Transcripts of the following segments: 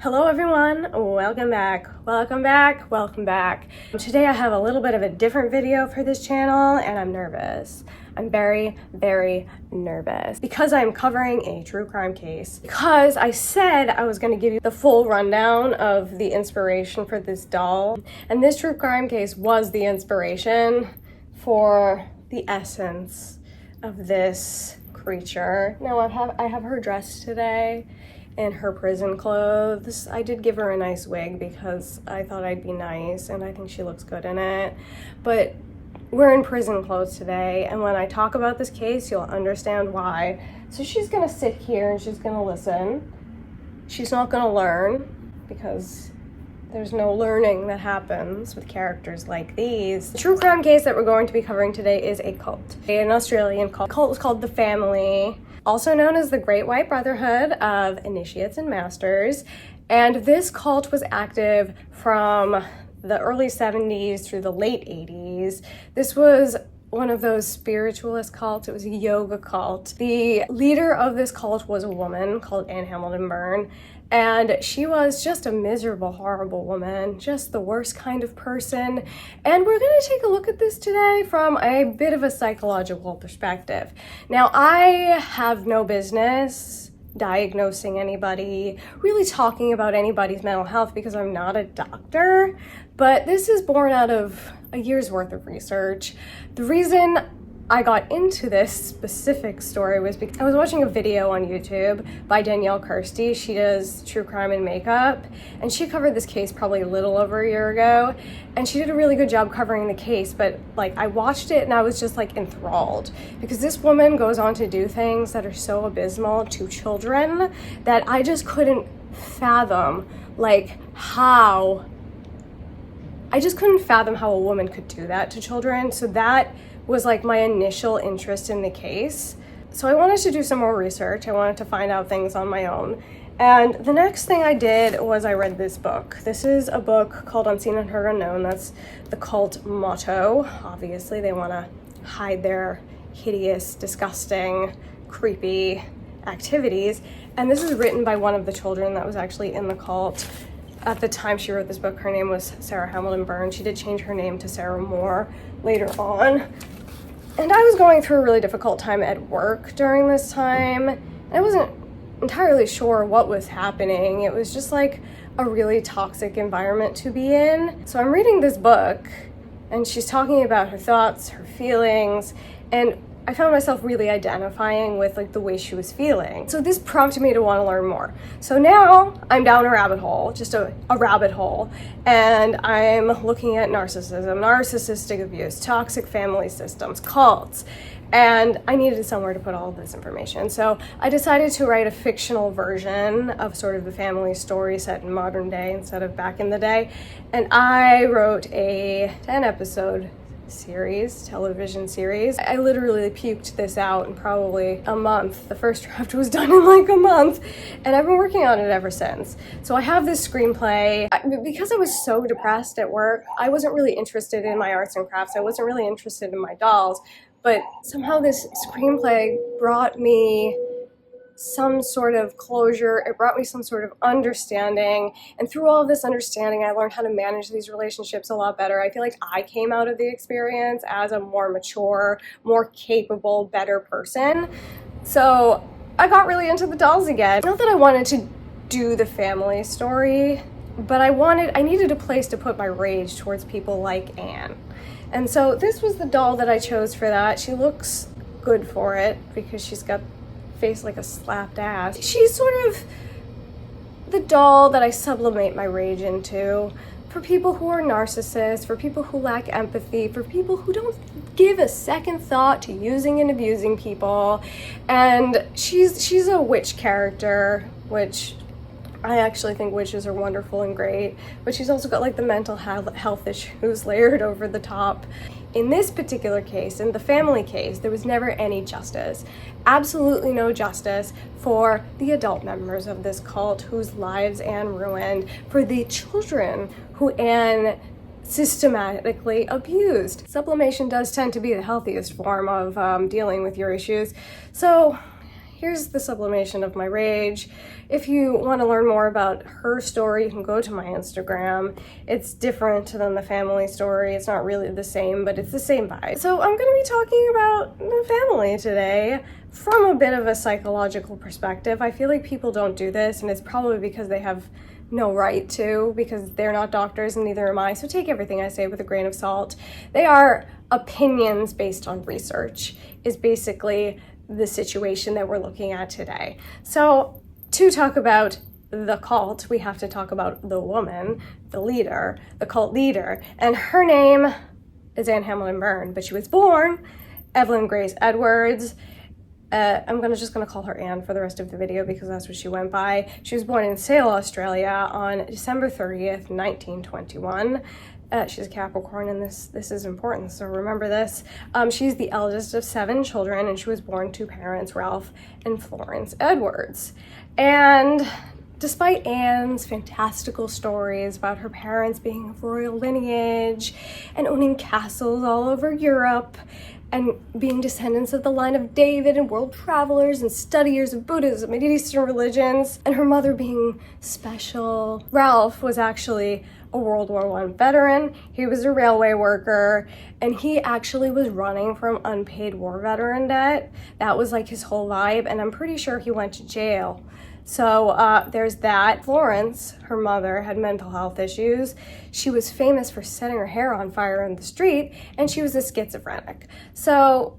Hello everyone, welcome back. Today I have a little bit of a different video for this channel and I'm nervous. I'm very nervous because I'm covering a true crime case. Because I said I was going to give you the full rundown of the inspiration for this doll, and this true crime case was the inspiration for the essence of this creature. Now I have her dressed today in her prison clothes. I did give her a nice wig because I thought I'd be nice and I think she looks good in it. But we're in prison clothes today, and when I talk about this case, you'll understand why. So she's gonna sit here and she's gonna listen. She's not gonna learn because there's no learning that happens with characters like these. The true crime case that we're going to be covering today is a cult. An Australian cult. The cult was called The Family, also known as the Great White Brotherhood of Initiates and Masters. And this cult was active from the early 70s through the late 80s. This was one of those spiritualist cults. It was a yoga cult. The leader of this cult was a woman called Hamilton-Byrne, and she was just a miserable, horrible woman, just the worst kind of person. And we're gonna take a look at this today from a bit of a psychological perspective. Now, I have no business diagnosing anybody, really talking about anybody's mental health because I'm not a doctor, but this is born out of a year's worth of research. The reason I got into this specific story was because I was watching a video on YouTube by Danielle Kirsty. She does true crime and makeup, and she covered this case probably a little over a year ago, and she did a really good job covering the case. But like, I watched it and I was just like enthralled because this woman goes on to do things that are so abysmal to children that I just couldn't fathom how a woman could do that to children. So that was like my initial interest in the case. So I wanted to do some more research. I wanted to find out things on my own. And the next thing I did was I read this book. This is a book called Unseen, Unheard, Unknown. That's the cult motto. Obviously, they want to hide their hideous, disgusting, creepy activities. And this is written by one of the children that was actually in the cult. At the time she wrote this book, her name was Sarah Hamilton-Byrne. She did change her name to Sarah Moore later on. And I was going through a really difficult time at work during this time. And I wasn't entirely sure what was happening. It was just like a really toxic environment to be in. So I'm reading this book, and she's talking about her thoughts, her feelings, and I found myself really identifying with like the way she was feeling. So this prompted me to want to learn more. So now I'm down a rabbit hole, just a rabbit hole, and I'm looking at narcissism, narcissistic abuse, toxic family systems, cults, and I needed somewhere to put all of this information. So I decided to write a fictional version of sort of the family story set in modern day instead of back in the day. And I wrote a 10-episode television series. I literally puked this out in probably a month. The first draft was done in like a month, and I've been working on it ever since. So I have this screenplay. Because I was so depressed at work, I wasn't really interested in my arts and crafts. I wasn't really interested in my dolls, but somehow this screenplay brought me some sort of closure. It brought me some sort of understanding, and through all of this understanding, I learned how to manage these relationships a lot better. I feel like I came out of the experience as a more mature, more capable, better person. So I got really into the dolls again. Not that I wanted to do the family story, but I needed a place to put my rage towards people like Anne. And so this was the doll that I chose for that. She looks good for it because she's got face like a slapped ass. She's sort of the doll that I sublimate my rage into for people who are narcissists, for people who lack empathy, for people who don't give a second thought to using and abusing people. And she's a witch character, which I actually think witches are wonderful and great, but she's also got like the mental health issues layered over the top. In this particular case, in the family case, there was never any justice. Absolutely no justice for the adult members of this cult whose lives Anne ruined, for the children who Anne systematically abused. Sublimation does tend to be the healthiest form of dealing with your issues. So here's the sublimation of my rage. If you want to learn more about her story, you can go to my Instagram. It's different than the family story. It's not really the same, but it's the same vibe. So I'm going to be talking about the family today from a bit of a psychological perspective. I feel like people don't do this, and it's probably because they have no right to, because they're not doctors and neither am I. So take everything I say with a grain of salt. They are opinions based on research, is basically the situation that we're looking at today. So to talk about the cult, we have to talk about the woman, the leader, the cult leader, and her name is Anne Hamilton-Byrne, but she was born Evelyn Grace Edwards. I'm just gonna call her Anne for the rest of the video because that's what she went by. She was born in Sale, Australia on December 30th, 1921. She's a Capricorn, and this is important, so remember this. She's the eldest of 7 children, and she was born to parents Ralph and Florence Edwards. And despite Anne's fantastical stories about her parents being of royal lineage and owning castles all over Europe and being descendants of the line of David and world travelers and studiers of Buddhism and Eastern religions, and her mother being special, Ralph was actually a World War I veteran. He was a railway worker, and he actually was running from unpaid war veteran debt. That was like his whole vibe, and I'm pretty sure he went to jail. So there's that. Florence, her mother, had mental health issues. She was famous for setting her hair on fire in the street, and she was a schizophrenic. So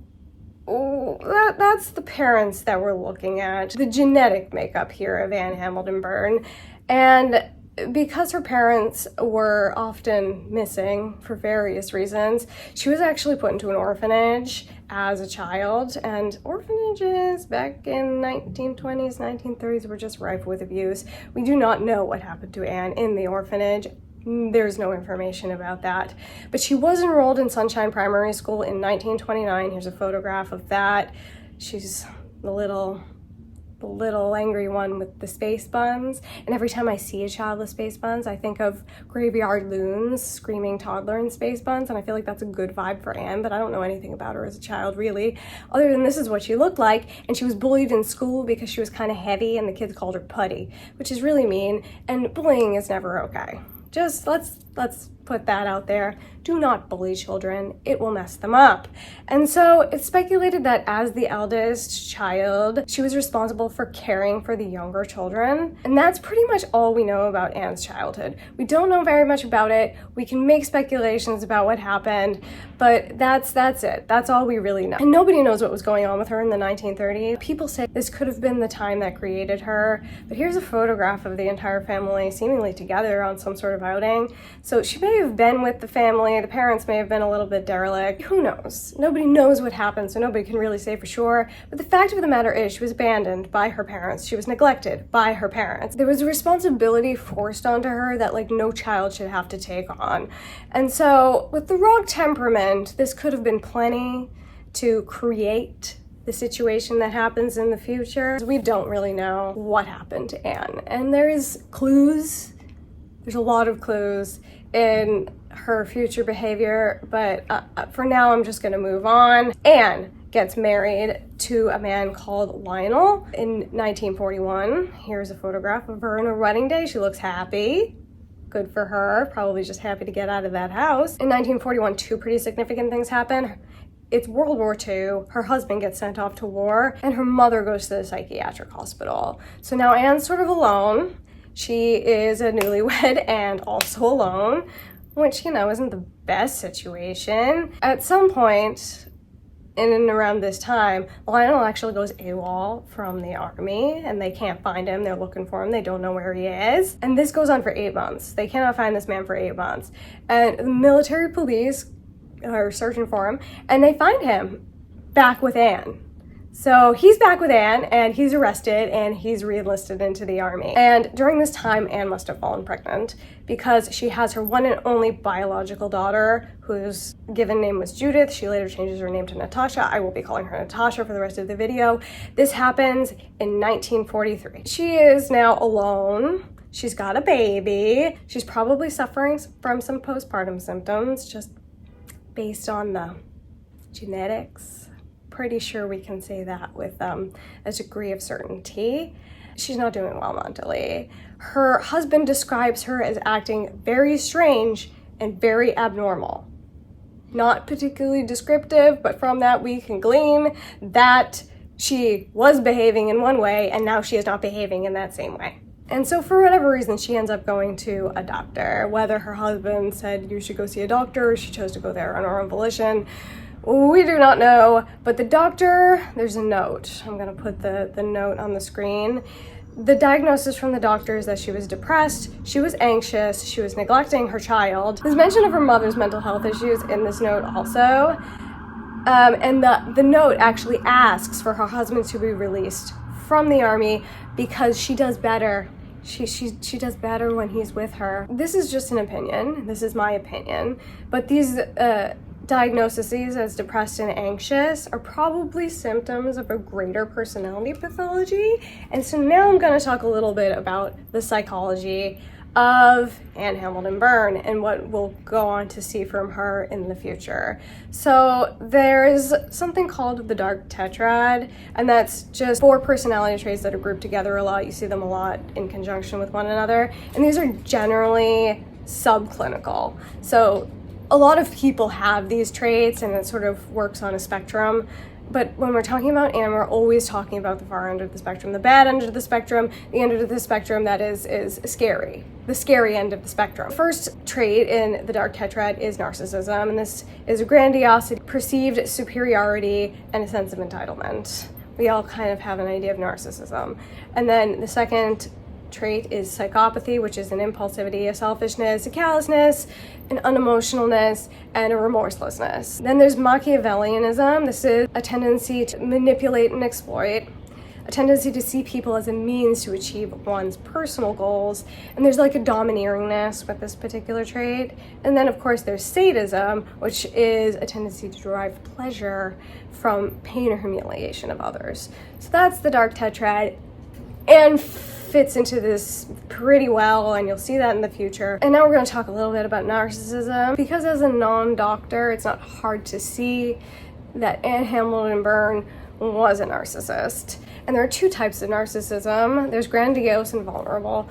that's the parents that we're looking at, the genetic makeup here of Anne Hamilton-Byrne. And because her parents were often missing for various reasons, she was actually put into an orphanage as a child, and orphanages back in 1920s, 1930s were just rife with abuse. We do not know what happened to Anne in the orphanage. There's no information about that. But she was enrolled in Sunshine Primary School in 1929. Here's a photograph of that. She's the little angry one with the space buns, and every time I see a child with space buns, I think of Graveyard Loon's screaming toddler in space buns, and I feel like that's a good vibe for Anne, but I don't know anything about her as a child really, other than this is what she looked like. And she was bullied in school because she was kind of heavy, and the kids called her Putty, which is really mean, and bullying is never okay. Just let's put that out there. Do not bully children. It will mess them up. And so it's speculated that as the eldest child, she was responsible for caring for the younger children. And that's pretty much all we know about Anne's childhood. We don't know very much about it. We can make speculations about what happened, but that's it. That's all we really know. And nobody knows what was going on with her in the 1930s. People say this could have been the time that created her, but here's a photograph of the entire family seemingly together on some sort of outing. So she may have been with the family. The parents may have been a little bit derelict. Who knows? Nobody knows what happened, so nobody can really say for sure. But the fact of the matter is she was abandoned by her parents. She was neglected by her parents. There was a responsibility forced onto her that like no child should have to take on. And so with the wrong temperament, this could have been plenty to create the situation that happens in the future. We don't really know what happened to Anne. And there's clues. There's a lot of clues in her future behavior, but for now I'm just gonna move on. Anne gets married to a man called Lionel in 1941. Here's a photograph of her on her wedding day. She looks happy. Good for her, probably just happy to get out of that house. In 1941, 2 pretty significant things happen. It's World War II, her husband gets sent off to war, and her mother goes to the psychiatric hospital. So now Anne's sort of alone. She is a newlywed and also alone, which, you know, isn't the best situation. At some point, in and around this time, Lionel actually goes AWOL from the army, and they can't find him. They're looking for him. They don't know where he is. And this goes on for 8 months. They cannot find this man for 8 months. And the military police are searching for him, and they find him back with Anne. So he's back with Anne, and he's arrested, and he's re-enlisted into the army. And during this time, Anne must have fallen pregnant because she has her one and only biological daughter, whose given name was Judith. She later changes her name to Natasha. I will be calling her Natasha for the rest of the video. This happens in 1943. She is now alone. She's got a baby. She's probably suffering from some postpartum symptoms, just based on the genetics pretty sure we can say that with a degree of certainty. She's not doing well mentally. Her husband describes her as acting very strange and very abnormal. Not particularly descriptive, but from that we can glean that she was behaving in one way and now she is not behaving in that same way. And so for whatever reason, she ends up going to a doctor. Whether her husband said you should go see a doctor or she chose to go there on her own volition, we do not know. But the doctor, there's a note. I'm gonna put the note on the screen. The diagnosis from the doctor is that she was depressed, she was anxious, she was neglecting her child. There's mention of her mother's mental health issues in this note also. And the note actually asks for her husband to be released from the army because she does better. She does better when he's with her. This is just an opinion. This is my opinion. But these diagnoses as depressed and anxious are probably symptoms of a greater personality pathology. And so now I'm going to talk a little bit about the psychology of Anne Hamilton-Byrne and what we'll go on to see from her in the future. So there's something called the dark tetrad, and that's just 4 personality traits that are grouped together a lot. You see them a lot in conjunction with one another, and these are generally subclinical. So a lot of people have these traits and it sort of works on a spectrum. But when we're talking about Anne, we're always talking about the far end of the spectrum, the bad end of the spectrum, the end of the spectrum that is scary, the scary end of the spectrum. First trait in the dark tetrad is narcissism, and this is grandiosity, perceived superiority, and a sense of entitlement. We all kind of have an idea of narcissism. And then the second trait is psychopathy, which is an impulsivity, a selfishness, a callousness, an unemotionalness, and a remorselessness. Then there's Machiavellianism. This is a tendency to manipulate and exploit, a tendency to see people as a means to achieve one's personal goals, and there's like a domineeringness with this particular trait. And then of course there's sadism, which is a tendency to derive pleasure from pain or humiliation of others. So that's the dark tetrad, and fits into this pretty well, and you'll see that in the future. And now we're going to talk a little bit about narcissism. Because as a non-doctor, it's not hard to see that Anne Hamilton-Byrne was a narcissist. And there are 2 types of narcissism. There's grandiose and vulnerable.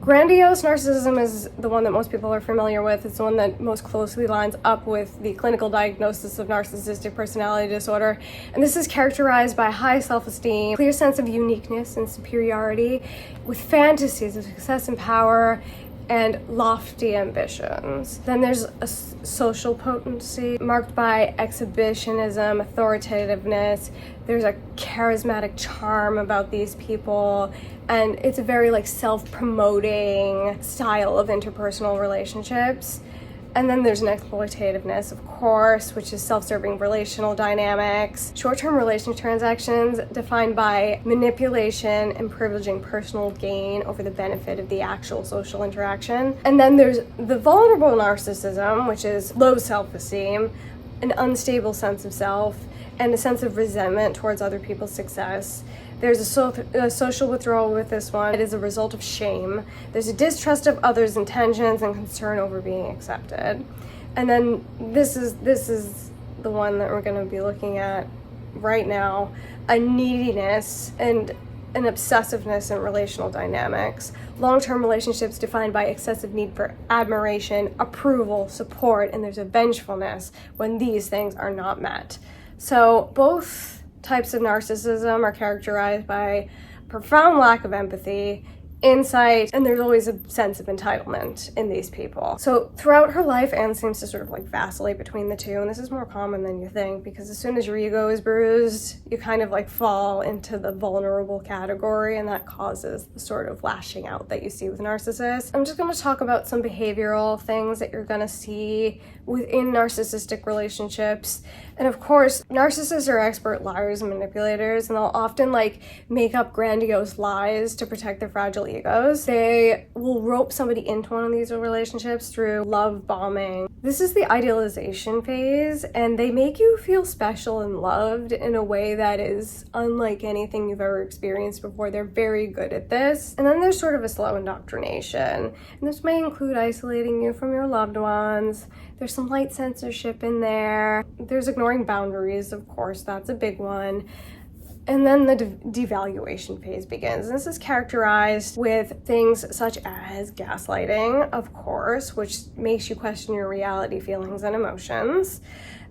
Grandiose narcissism is the one that most people are familiar with. It's the one that most closely lines up with the clinical diagnosis of narcissistic personality disorder. And this is characterized by high self-esteem, clear sense of uniqueness and superiority, with fantasies of success and power, and lofty ambitions. Then there's a social potency marked by exhibitionism, authoritativeness. There's a charismatic charm about these people, and it's a very like self-promoting style of interpersonal relationships. And then there's an exploitativeness, of course, which is self-serving relational dynamics, short-term relation transactions defined by manipulation and privileging personal gain over the benefit of the actual social interaction. And then there's the vulnerable narcissism, which is low self-esteem, an unstable sense of self, and a sense of resentment towards other people's success. There's a social withdrawal with this one. It is a result of shame. There's a distrust of others' intentions and concern over being accepted. And then this is the one that we're going to be looking at right now, a neediness and an obsessiveness in relational dynamics. Long-term relationships defined by excessive need for admiration, approval, support, and there's a vengefulness when these things are not met. So both types of narcissism are characterized by profound lack of empathy, insight, and there's always a sense of entitlement in these people. So throughout her life, Anne seems to sort of like vacillate between the 2, and this is more common than you think, because as soon as your ego is bruised, you kind of like fall into the vulnerable category, and that causes the sort of lashing out that you see with narcissists. I'm just going to talk about some behavioral things that you're going to see within narcissistic relationships. And of course, narcissists are expert liars and manipulators, and they'll often like make up grandiose lies to protect their fragile egos. They will rope somebody into one of these relationships through love bombing. This is the idealization phase, and they make you feel special and loved in a way that is unlike anything you've ever experienced before. They're very good at this. And then there's sort of a slow indoctrination. And this may include isolating you from your loved ones. There's some light censorship in there. There's ignoring boundaries, of course, that's a big one. And then the devaluation phase begins. This is characterized with things such as gaslighting, of course, which makes you question your reality, feelings, and emotions.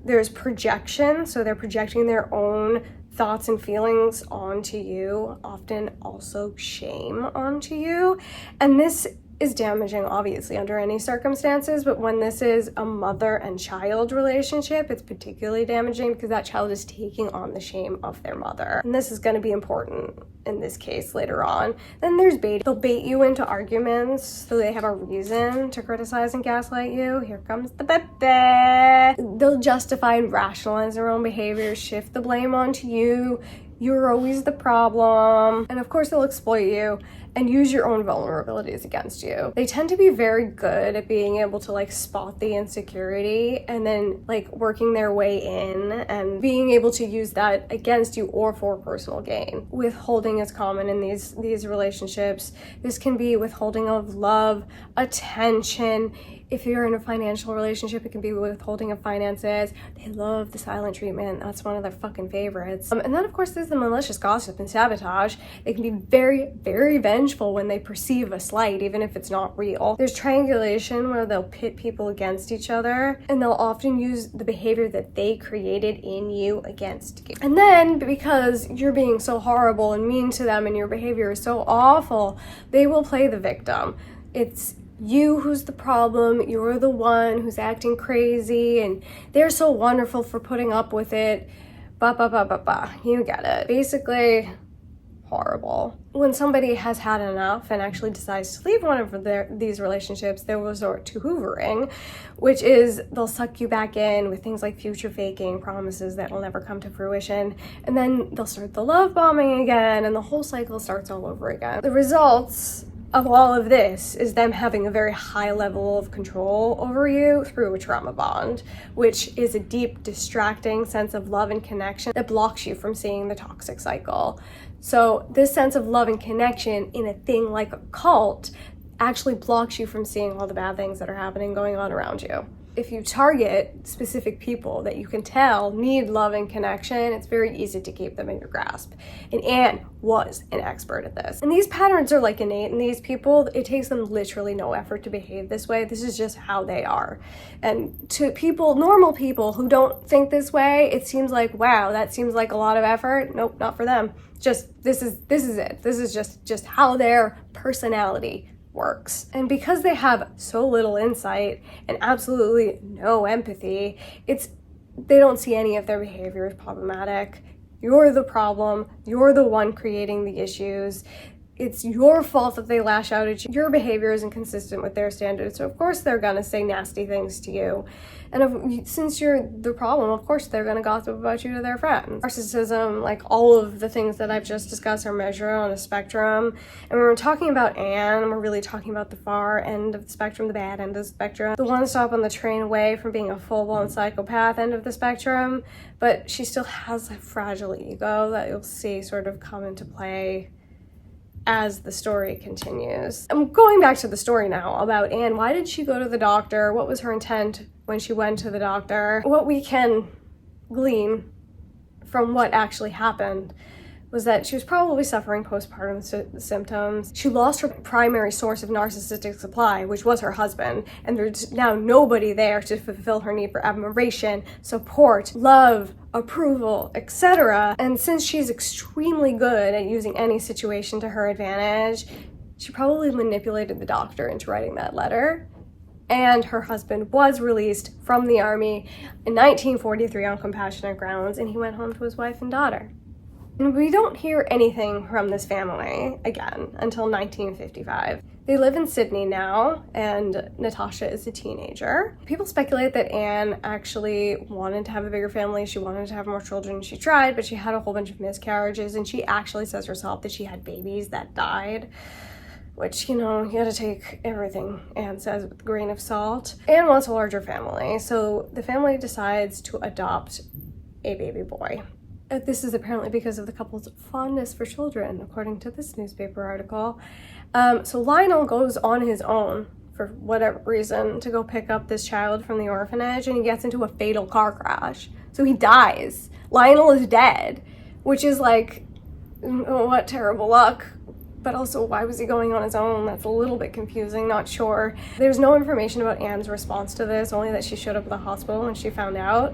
There's projection, so they're projecting their own thoughts and feelings onto you, often also shame onto you. And this is damaging, obviously, under any circumstances, but when this is a mother and child relationship, it's particularly damaging because that child is taking on the shame of their mother. And this is going to be important in this case later on. Then there's baiting. They'll bait you into arguments so they have a reason to criticize and gaslight you. Here comes the bebe. They'll justify and rationalize their own behavior, shift the blame onto you. You're always the problem. And of course, they'll exploit you and use your own vulnerabilities against you. They tend to be very good at being able to like spot the insecurity and then like working their way in and being able to use that against you or for personal gain. Withholding is common in these relationships. This can be withholding of love, attention. If you're in a financial relationship, it can be withholding of finances. They love the silent treatment. That's one of their fucking favorites. And then, of course, there's the malicious gossip and sabotage. They can be very, very vengeful when they perceive a slight, even if it's not real. There's triangulation, where they'll pit people against each other, and they'll often use the behavior that they created in you against you. And then, because you're being so horrible and mean to them and your behavior is so awful, they will play the victim. It's you who's the problem, you're the one who's acting crazy, and they're so wonderful for putting up with it. You get it. Basically, horrible. When somebody has had enough and actually decides to leave one of these relationships, they'll resort to hoovering, which is they'll suck you back in with things like future faking, promises that will never come to fruition, and then they'll start the love bombing again, and the whole cycle starts all over again. The results of all of this is them having a very high level of control over you through a trauma bond, which is a deep, distracting sense of love and connection that blocks you from seeing the toxic cycle. So this sense of love and connection in a thing like a cult actually blocks you from seeing all the bad things that are happening going on around you. If you target specific people that you can tell need love and connection, it's very easy to keep them in your grasp. And Anne was an expert at this. And these patterns are like innate in these people. It takes them literally no effort to behave this way. This is just how they are. And to people, normal people who don't think this way, it seems like, wow, that seems like a lot of effort. Nope, not for them. Just, this is it. This is just how their personality works. And because they have so little insight and absolutely no empathy, they don't see any of their behavior as problematic. You're the problem. You're the one creating the issues. It's your fault that they lash out at you. Your behavior isn't consistent with their standards, so of course they're gonna say nasty things to you. And since you're the problem, of course they're gonna gossip about you to their friends. Narcissism, like all of the things that I've just discussed, are measured on a spectrum. And when we're talking about Anne, we're really talking about the far end of the spectrum, the bad end of the spectrum. The one stop on the train away from being a full-blown psychopath end of the spectrum, but she still has a fragile ego that you'll see sort of come into play as the story continues. I'm going back to the story now about Anne. Why did she go to the doctor? What was her intent when she went to the doctor? What we can glean from what actually happened was that she was probably suffering postpartum symptoms. She lost her primary source of narcissistic supply, which was her husband, and there's now nobody there to fulfill her need for admiration, support, love, approval, etc. And since she's extremely good at using any situation to her advantage, she probably manipulated the doctor into writing that letter. And her husband was released from the army in 1943 on compassionate grounds, and he went home to his wife and daughter. And we don't hear anything from this family again until 1955. They live in Sydney now, and Natasha is a teenager. People speculate that Anne actually wanted to have a bigger family. She wanted to have more children. She tried, but she had a whole bunch of miscarriages, and she actually says herself that she had babies that died. which, you know, you gotta take everything Anne says with a grain of salt. Anne wants a larger family, so the family decides to adopt a baby boy. This is apparently because of the couple's fondness for children, according to this newspaper article. So Lionel goes on his own, for whatever reason, to go pick up this child from the orphanage, and he gets into a fatal car crash. So he dies. Lionel is dead, which is like, oh, what terrible luck. But also, why was he going on his own? That's a little bit confusing, not sure. There's no information about Anne's response to this, only that she showed up at the hospital when she found out.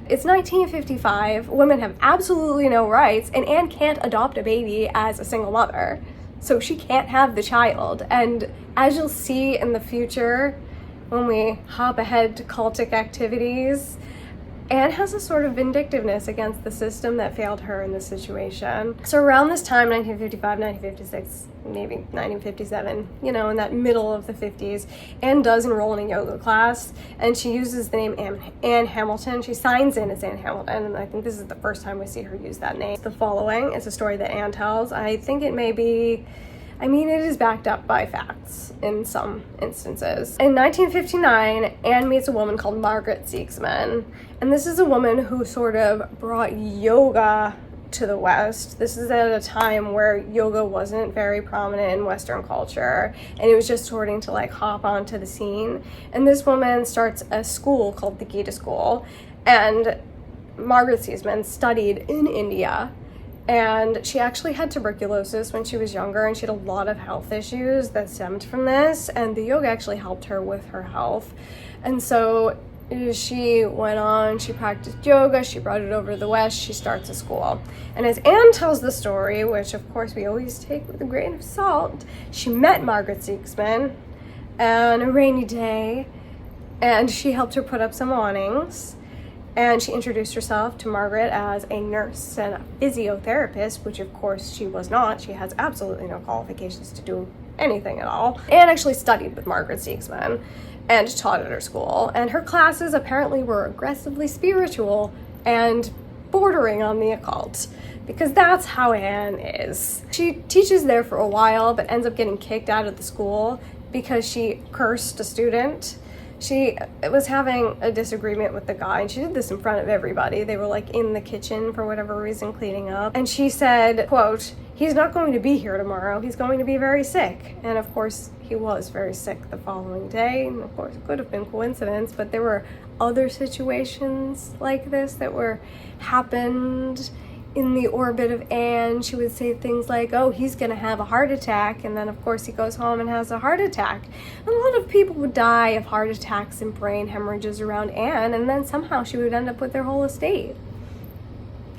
It's 1955, women have absolutely no rights, and Anne can't adopt a baby as a single mother. So she can't have the child. And as you'll see in the future, when we hop ahead to cultic activities, Anne has a sort of vindictiveness against the system that failed her in this situation. So around this time, 1955, 1956, maybe 1957, you know, in that middle of the 50s, Anne does enroll in a yoga class, and she uses the name Anne Hamilton. She signs in as Anne Hamilton, and I think this is the first time we see her use that name. The following is a story that Anne tells. I think it may be, I mean, it is backed up by facts in some instances. In 1959, Anne meets a woman called Margaret Seegsman, and this is a woman who sort of brought yoga to the West. This is at a time where yoga wasn't very prominent in Western culture, and it was just starting to like hop onto the scene. And this woman starts a school called the Gita School, and Margaret Seegsman studied in India. And she actually had tuberculosis when she was younger, and she had a lot of health issues that stemmed from this, and the yoga actually helped her with her health. And so she went on, she practiced yoga, she brought it over to the West, she starts a school. And as Anne tells the story, which of course we always take with a grain of salt, she met Margaret Seegsman on a rainy day, and she helped her put up some awnings. And she introduced herself to Margaret as a nurse and a physiotherapist, which of course she was not. She has absolutely no qualifications to do anything at all. Anne actually studied with Margaret Seegsman and taught at her school. And her classes apparently were aggressively spiritual and bordering on the occult, because that's how Anne is. She teaches there for a while, but ends up getting kicked out of the school because she cursed a student. She was having a disagreement with the guy, and she did this in front of everybody. They were like in the kitchen for whatever reason cleaning up. And she said, quote, "He's not going to be here tomorrow. He's going to be very sick." And of course, he was very sick the following day. And of course, it could have been coincidence, but there were other situations like this that happened in the orbit of Anne. She would say things like, "Oh, he's gonna have a heart attack," and then of course he goes home and has a heart attack. And a lot of people would die of heart attacks and brain hemorrhages around Anne, and then somehow she would end up with their whole estate.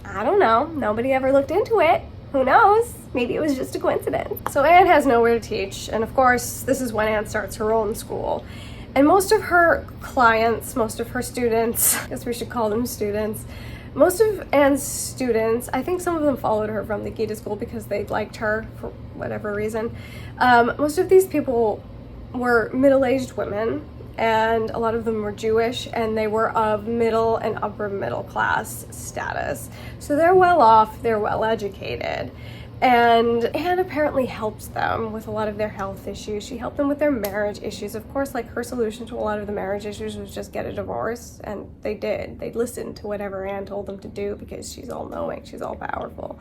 I don't know. Nobody ever looked into it. Who knows? Maybe it was just a coincidence. So Anne has nowhere to teach, and of course this is when Anne starts her own school. And most of her clients, most of her students, I guess we should call them students, most of Anne's students, I think some of them followed her from the Gita School because they liked her for whatever reason. Most of these people were middle-aged women, and a lot of them were Jewish, and they were of middle and upper middle class status. So they're well off, they're well educated. And Anne apparently helps them with a lot of their health issues. She helped them with their marriage issues. Of course, like, her solution to a lot of the marriage issues was just get a divorce, and they did. They listened to whatever Anne told them to do because she's all-knowing, she's all-powerful.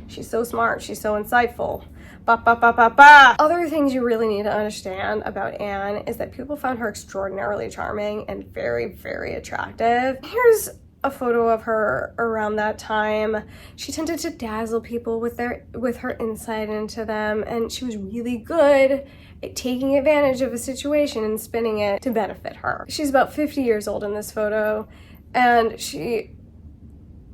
She's so smart, she's so insightful. Ba, ba, ba, ba, ba. Other things you really need to understand about Anne is that people found her extraordinarily charming and very, very attractive. Here's a photo of her around that time. She tended to dazzle people with her insight into them, and she was really good at taking advantage of a situation and spinning it to benefit her. She's about 50 years old in this photo, and she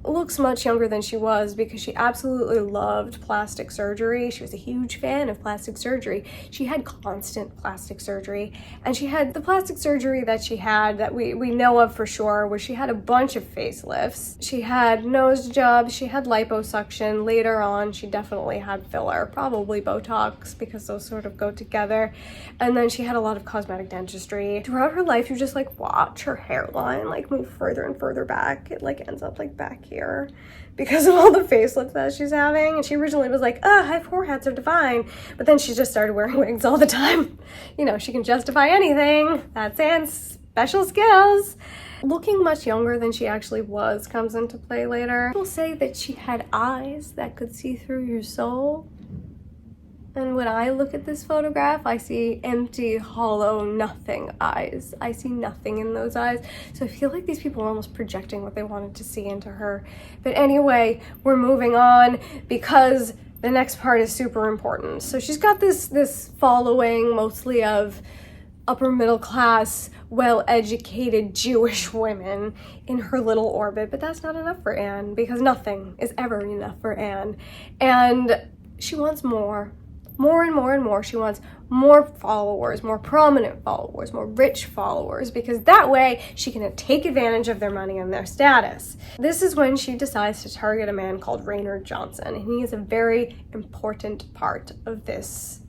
looks much younger than she was because she absolutely loved plastic surgery. She was a huge fan of plastic surgery. She had constant plastic surgery, and she had the plastic surgery that she had that we know of for sure, where she had a bunch of facelifts. She had nose jobs, she had liposuction. Later on, she definitely had filler, probably Botox, because those sort of go together. And then she had a lot of cosmetic dentistry. Throughout her life, you just like watch her hairline like move further and further back. It like ends up like back here. here because of all the facelifts that she's having. And she originally was like, high foreheads are divine. But then she just started wearing wigs all the time. You know, she can justify anything. That's Anne's special skills. Looking much younger than she actually was comes into play later. People say that she had eyes that could see through your soul. And when I look at this photograph, I see empty, hollow, nothing eyes. I see nothing in those eyes. So I feel like these people are almost projecting what they wanted to see into her. But anyway, we're moving on because the next part is super important. So she's got this following mostly of upper middle class, well-educated Jewish women in her little orbit, but that's not enough for Anne because nothing is ever enough for Anne. And she wants more. More and more and more. She wants more followers, more prominent followers, more rich followers, because that way she can take advantage of their money and their status. This is when she decides to target a man called Raynor Johnston, and he is a very important part of this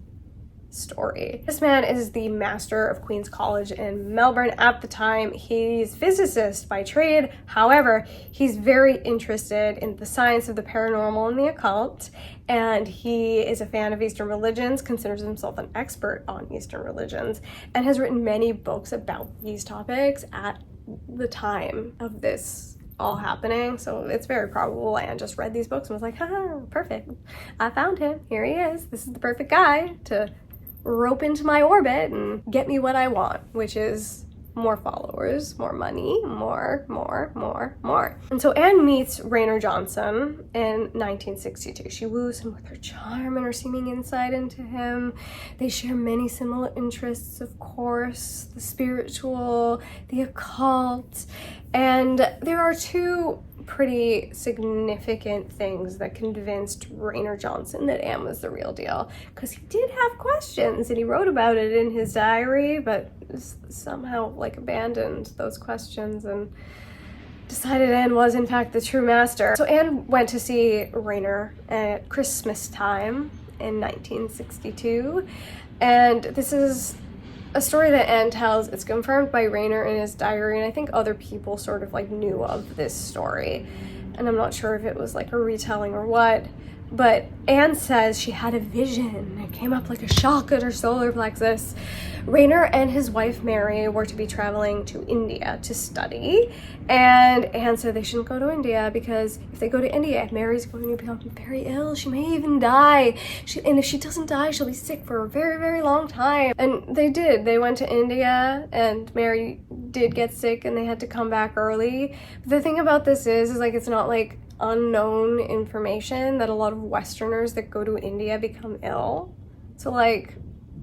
story. This man is the master of Queen's College in Melbourne at the time. He's a physicist by trade. However, he's very interested in the science of the paranormal and the occult, and he is a fan of Eastern religions, considers himself an expert on Eastern religions, and has written many books about these topics at the time of this all happening. So it's very probable Anne just read these books and was like, haha, perfect. I found him. Here he is. This is the perfect guy to rope into my orbit and get me what I want, which is more followers, more money, more. And so Anne meets Raynor Johnston in 1962. She woos him with her charm and her seeming insight into him. They share many similar interests, of course, the spiritual, the occult, and there are two pretty significant things that convinced Raynor Johnston that Anne was the real deal, because he did have questions and he wrote about it in his diary, but somehow like abandoned those questions and decided Anne was in fact the true master. So Anne went to see Raynor at Christmas time in 1962, and this is a story that Anne tells. It's confirmed by Raynor in his diary, and I think other people sort of like knew of this story, and I'm not sure if it was like a retelling or what, but Anne says she had a vision. It came up like a shock at her solar plexus. Raynor and his wife Mary were to be traveling to India to study, and Anne said they shouldn't go to India because if they go to India, Mary's going to become very ill. She may even die. And if she doesn't die, she'll be sick for a very, very long time. And they did. They went to India, and Mary did get sick, and they had to come back early. But the thing about this is like it's not like unknown information that a lot of Westerners that go to India become ill. So like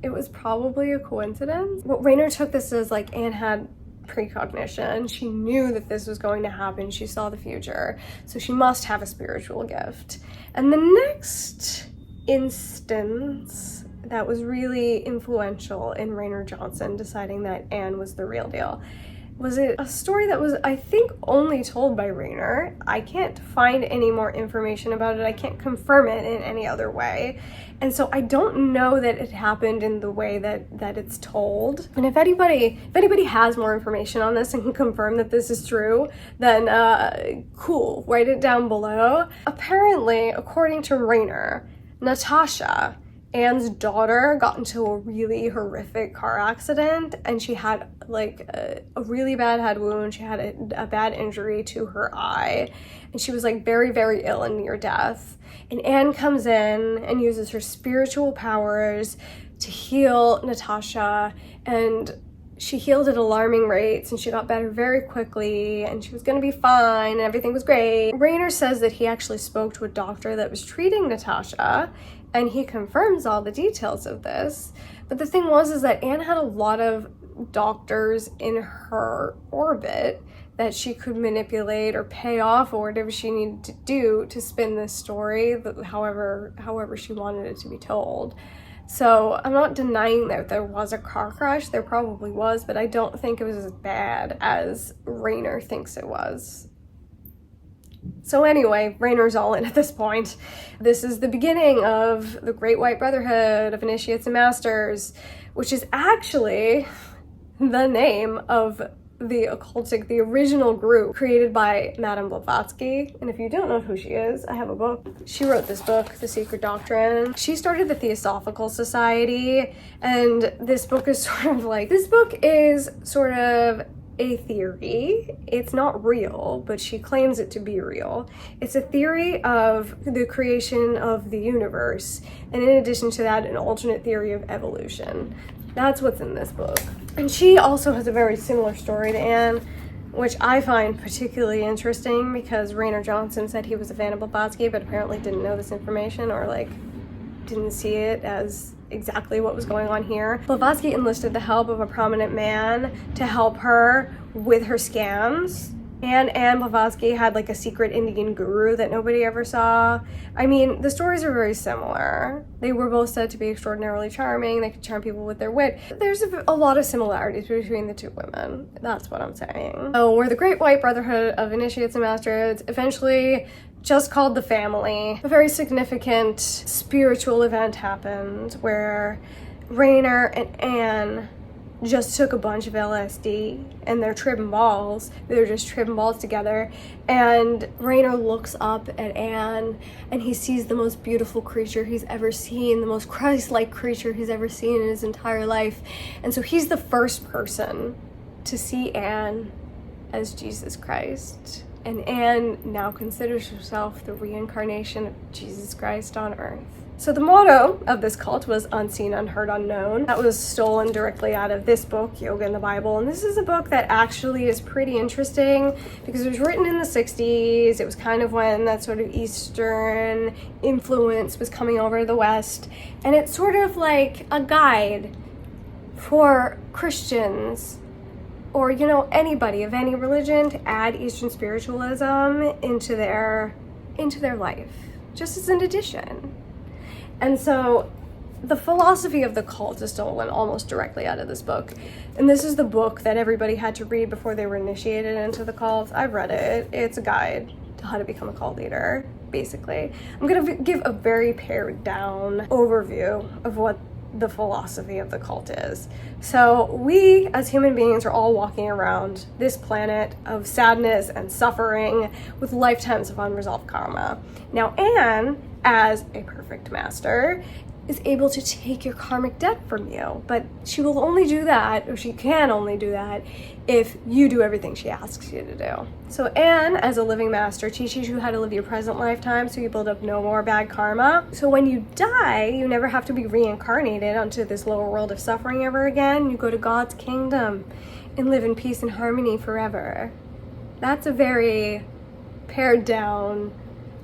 it was probably a coincidence. But Raynor took this as like Anne had precognition. She knew that this was going to happen. She saw the future. So she must have a spiritual gift. And the next instance that was really influential in Raynor Johnston deciding that Anne was the real deal was a story that was, I think, only told by Raynor. I can't find any more information about it. I can't confirm it in any other way. And so I don't know that it happened in the way that it's told. And if anybody has more information on this and can confirm that this is true, then cool, write it down below. Apparently, according to Raynor, Natasha, Anne's daughter, got into a really horrific car accident, and she had like a really bad head wound. She had a bad injury to her eye, and she was like very, very ill and near death. And Anne comes in and uses her spiritual powers to heal Natasha, and she healed at alarming rates, and she got better very quickly, and she was gonna be fine, and everything was great. Raynor says that he actually spoke to a doctor that was treating Natasha, and he confirms all the details of this. But the thing was is that Anne had a lot of doctors in her orbit that she could manipulate or pay off or whatever she needed to do to spin this story, however she wanted it to be told. So I'm not denying that there was a car crash. There probably was, but I don't think it was as bad as Raynor thinks it was. So anyway, Raynor's all in at this point. This is the beginning of the Great White Brotherhood of Initiates and Masters, which is actually the name of the occultic, the original group created by Madame Blavatsky. And if you don't know who she is, I have a book. She wrote this book, The Secret Doctrine. She started the Theosophical Society, and this book is sort of a theory. It's not real, but she claims it to be real. It's a theory of the creation of the universe, and in addition to that, an alternate theory of evolution. That's what's in this book. And she also has a very similar story to Anne, which I find particularly interesting because Raynor Johnston said he was a fan of Blavatsky, but apparently didn't know this information, or didn't see it as exactly what was going on here. Blavatsky enlisted the help of a prominent man to help her with her scams. And Anne Blavatsky had a secret Indian guru that nobody ever saw. I mean, the stories are very similar. They were both said to be extraordinarily charming. They could charm people with their wit. There's a lot of similarities between the two women. That's what I'm saying. So we're the Great White Brotherhood of Initiates and Masters, eventually just called the Family. A very significant spiritual event happened where Raynor and Anne just took a bunch of LSD and they're tripping balls. They're just tripping balls together. And Raynor looks up at Anne and he sees the most beautiful creature he's ever seen, the most Christ-like creature he's ever seen in his entire life. And so he's the first person to see Anne as Jesus Christ. And Anne now considers herself the reincarnation of Jesus Christ on earth. So the motto of this cult was Unseen, Unheard, Unknown. That was stolen directly out of this book, Yoga in the Bible. And this is a book that actually is pretty interesting because it was written in the 60s. It was kind of when that sort of Eastern influence was coming over to the West. And it's sort of like a guide for Christians or, anybody of any religion to add Eastern spiritualism into their life, just as an addition. And so the philosophy of the cult is stolen almost directly out of this book. And this is the book that everybody had to read before they were initiated into the cult. I've read it. It's a guide to how to become a cult leader, basically. I'm going to give a very pared down overview of what the philosophy of the cult is. So we as human beings are all walking around this planet of sadness and suffering with lifetimes of unresolved karma. Now Anne, as a perfect master, is able to take your karmic debt from you, but she will only do that, or she can only do that, if you do everything she asks you to do. So Anne, as a living master, teaches you how to live your present lifetime so you build up no more bad karma. So when you die, you never have to be reincarnated onto this lower world of suffering ever again. You go to God's kingdom and live in peace and harmony forever. That's a very pared down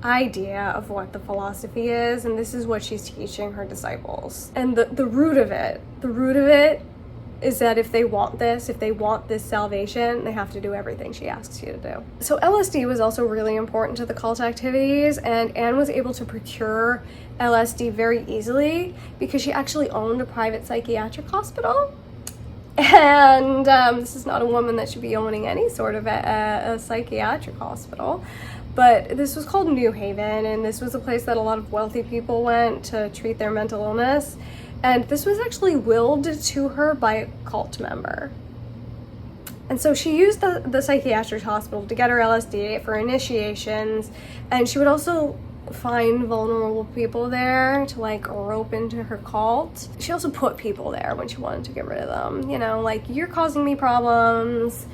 idea of what the philosophy is, and this is what she's teaching her disciples. And the root of it is that if they want this salvation, they have to do everything she asks you to do. So LSD was also really important to the cult activities, and Anne was able to procure LSD very easily because she actually owned a private psychiatric hospital. And this is not a woman that should be owning any sort of a psychiatric hospital. But this was called New Haven, and this was a place that a lot of wealthy people went to treat their mental illness. And this was actually willed to her by a cult member. And so she used the psychiatric hospital to get her LSD for initiations, and she would also find vulnerable people there to rope into her cult. She also put people there when she wanted to get rid of them. You're causing me problems,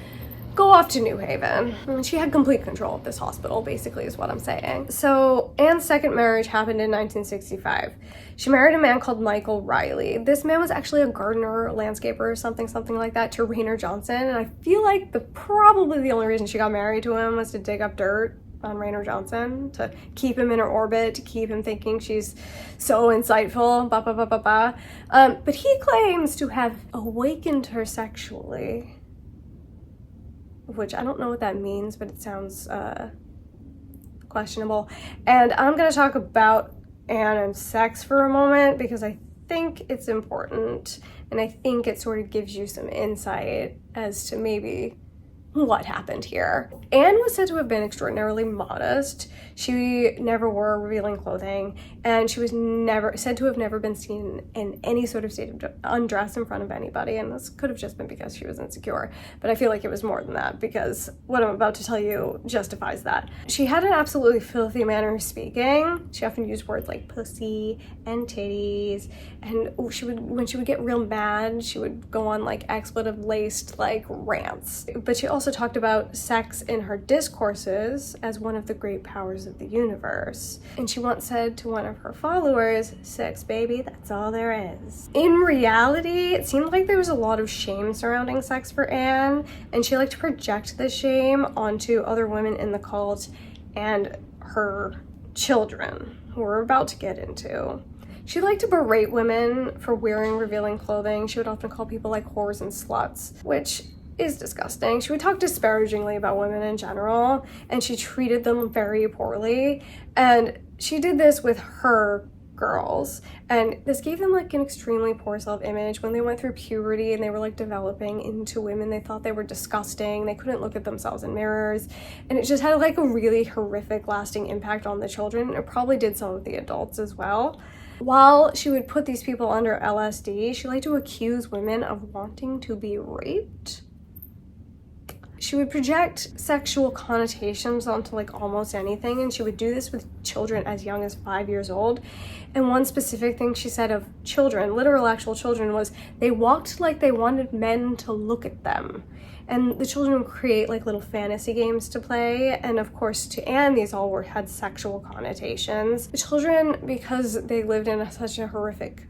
go off to New Haven. And she had complete control of this hospital, basically, is what I'm saying. So Anne's second marriage happened in 1965. She married a man called Michael Riley. This man was actually a gardener, landscaper, or something like that, to Raynor Johnston. And I feel like probably the only reason she got married to him was to dig up dirt on Raynor Johnston, to keep him in her orbit, to keep him thinking she's so insightful, but he claims to have awakened her sexually, which I don't know what that means, but it sounds questionable. And I'm going to talk about Anne and sex for a moment because I think it's important, and I think it sort of gives you some insight as to maybe what happened here. Anne was said to have been extraordinarily modest. She never wore revealing clothing, and she was said to have never been seen in any sort of state of undress in front of anybody, and this could have just been because she was insecure, but I feel like it was more than that, because what I'm about to tell you justifies that. She had an absolutely filthy manner of speaking. She often used words like pussy and titties, and when she would get real mad, she would go on like expletive-laced like rants. But she also talked about sex in her discourses as one of the great powers of the universe. And she once said to one of her followers, "Sex, baby, that's all there is." In reality, it seemed like there was a lot of shame surrounding sex for Anne, and she liked to project the shame onto other women in the cult and her children, who we're about to get into. She liked to berate women for wearing revealing clothing. She would often call people like whores and sluts, which is disgusting. She would talk disparagingly about women in general, and she treated them very poorly. And she did this with her girls, and this gave them like an extremely poor self-image. When they went through puberty and they were like developing into women, they thought they were disgusting. They couldn't look at themselves in mirrors, and it just had like a really horrific lasting impact on the children. It probably did some of the adults as well. While she would put these people under LSD, she liked to accuse women of wanting to be raped. She would project sexual connotations onto like almost anything, and she would do this with children as young as 5 years old. And one specific thing she said of children, literal actual children, was they walked like they wanted men to look at them. And the children would create like little fantasy games to play, and of course to Anne these all had sexual connotations. The children, because they lived in such a horrific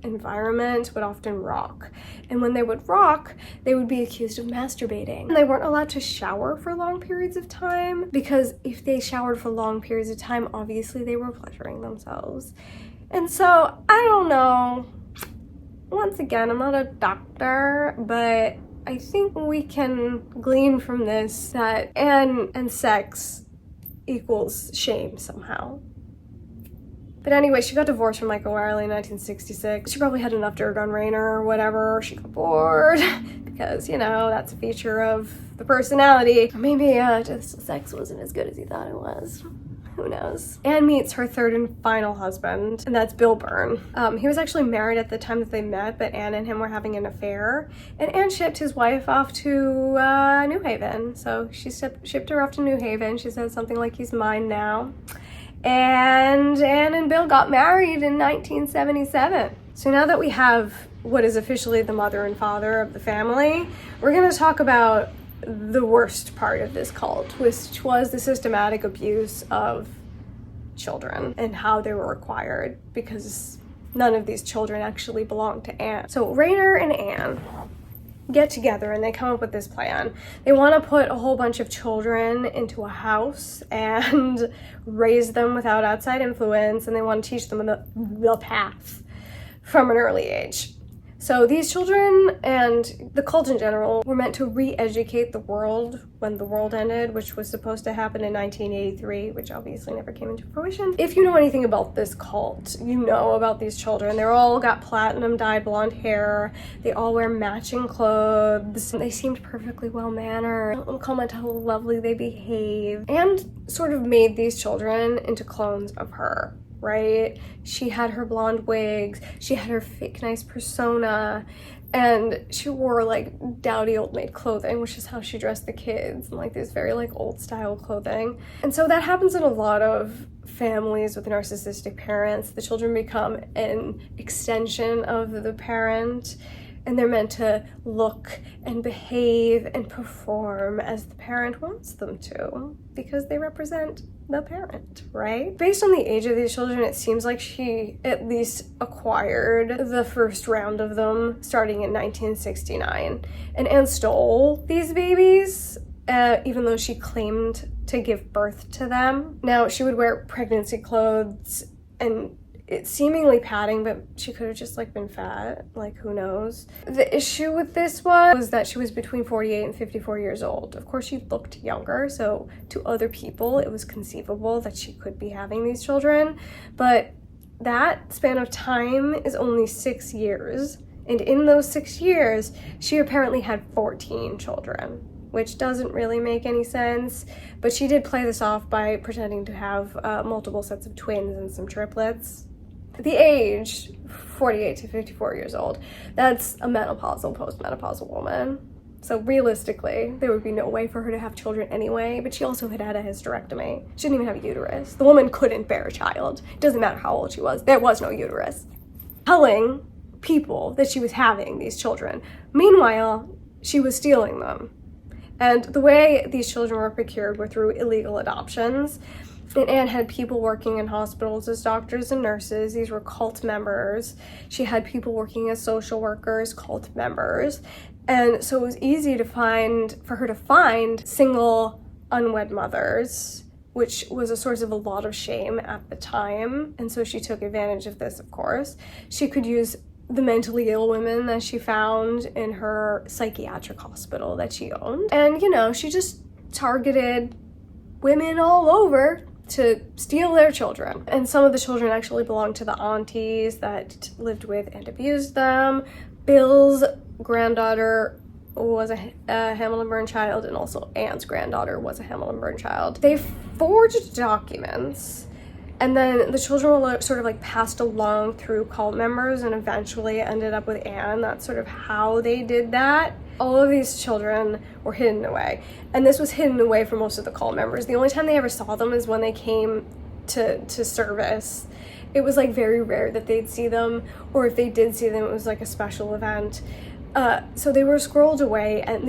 environment, would often rock, and when they would rock, they would be accused of masturbating. They weren't allowed to shower for long periods of time, because if they showered for long periods of time, obviously they were pleasuring themselves. And so I don't know, once again, I'm not a doctor, but I think we can glean from this that Anne and sex equals shame somehow. But anyway, she got divorced from Michael Wiley in 1966. She probably had enough dirt on Raynor or whatever. She got bored because, you know, that's a feature of the personality. Or maybe just sex wasn't as good as he thought it was. Who knows? Anne meets her third and final husband, and that's Bill Byrne. He was actually married at the time that they met, but Anne and him were having an affair. And Anne shipped his wife off to New Haven. So she shipped her off to New Haven. She said something like, "He's mine now." And Anne and Bill got married in 1977. So now that we have what is officially the mother and father of the family, we're going to talk about the worst part of this cult, which was the systematic abuse of children and how they were acquired, because none of these children actually belonged to Anne. So Raynor and Anne get together and they come up with this plan. They want to put a whole bunch of children into a house and raise them without outside influence, and they want to teach them the path from an early age. So these children and the cult in general were meant to re-educate the world when the world ended, which was supposed to happen in 1983, which obviously never came into fruition. If you know anything about this cult, you know about these children. They're all got platinum dyed blonde hair. They all wear matching clothes. They seemed perfectly well-mannered. Don't comment how lovely they behave. And sort of made these children into clones of her. Right? She had her blonde wigs, she had her fake nice persona, and she wore like dowdy old maid clothing, which is how she dressed the kids, and like this very like old style clothing. And so that happens in a lot of families with narcissistic parents. The children become an extension of the parent, and they're meant to look and behave and perform as the parent wants them to, because they represent the parent, right? Based on the age of these children, it seems like she at least acquired the first round of them starting in 1969. And Anne stole these babies, even though she claimed to give birth to them. Now, she would wear pregnancy clothes and it's seemingly padding, but she could have just like been fat, like who knows. The issue with this was that she was between 48 and 54 years old. Of course, she looked younger, so to other people it was conceivable that she could be having these children, but that span of time is only 6 years, and in those 6 years she apparently had 14 children which doesn't really make any sense, but she did play this off by pretending to have multiple sets of twins and some triplets. The age, 48 to 54 years old, that's a menopausal, postmenopausal woman. So realistically, there would be no way for her to have children anyway, but she also had had a hysterectomy. She didn't even have a uterus. The woman couldn't bear a child. It doesn't matter how old she was. There was no uterus. Telling people that she was having these children. Meanwhile, she was stealing them. And the way these children were procured were through illegal adoptions. And Anne had people working in hospitals as doctors and nurses. These were cult members. She had people working as social workers, cult members. And so it was easy for her to find single, unwed mothers, which was a source of a lot of shame at the time. And so she took advantage of this, of course. She could use the mentally ill women that she found in her psychiatric hospital that she owned. And, she just targeted women all over to steal their children. And some of the children actually belonged to the aunties that lived with and abused them. Bill's granddaughter was a Hamilton-Byrne child, and also Anne's granddaughter was a Hamilton-Byrne child. They forged documents, and then the children were sort of like passed along through cult members and eventually ended up with Anne. That's sort of how they did that. All of these children were hidden away, and this was hidden away from most of the cult members. The only time they ever saw them is when they came to service. It was like very rare that they'd see them, or if they did see them, it was like a special event. So they were squirreled away, and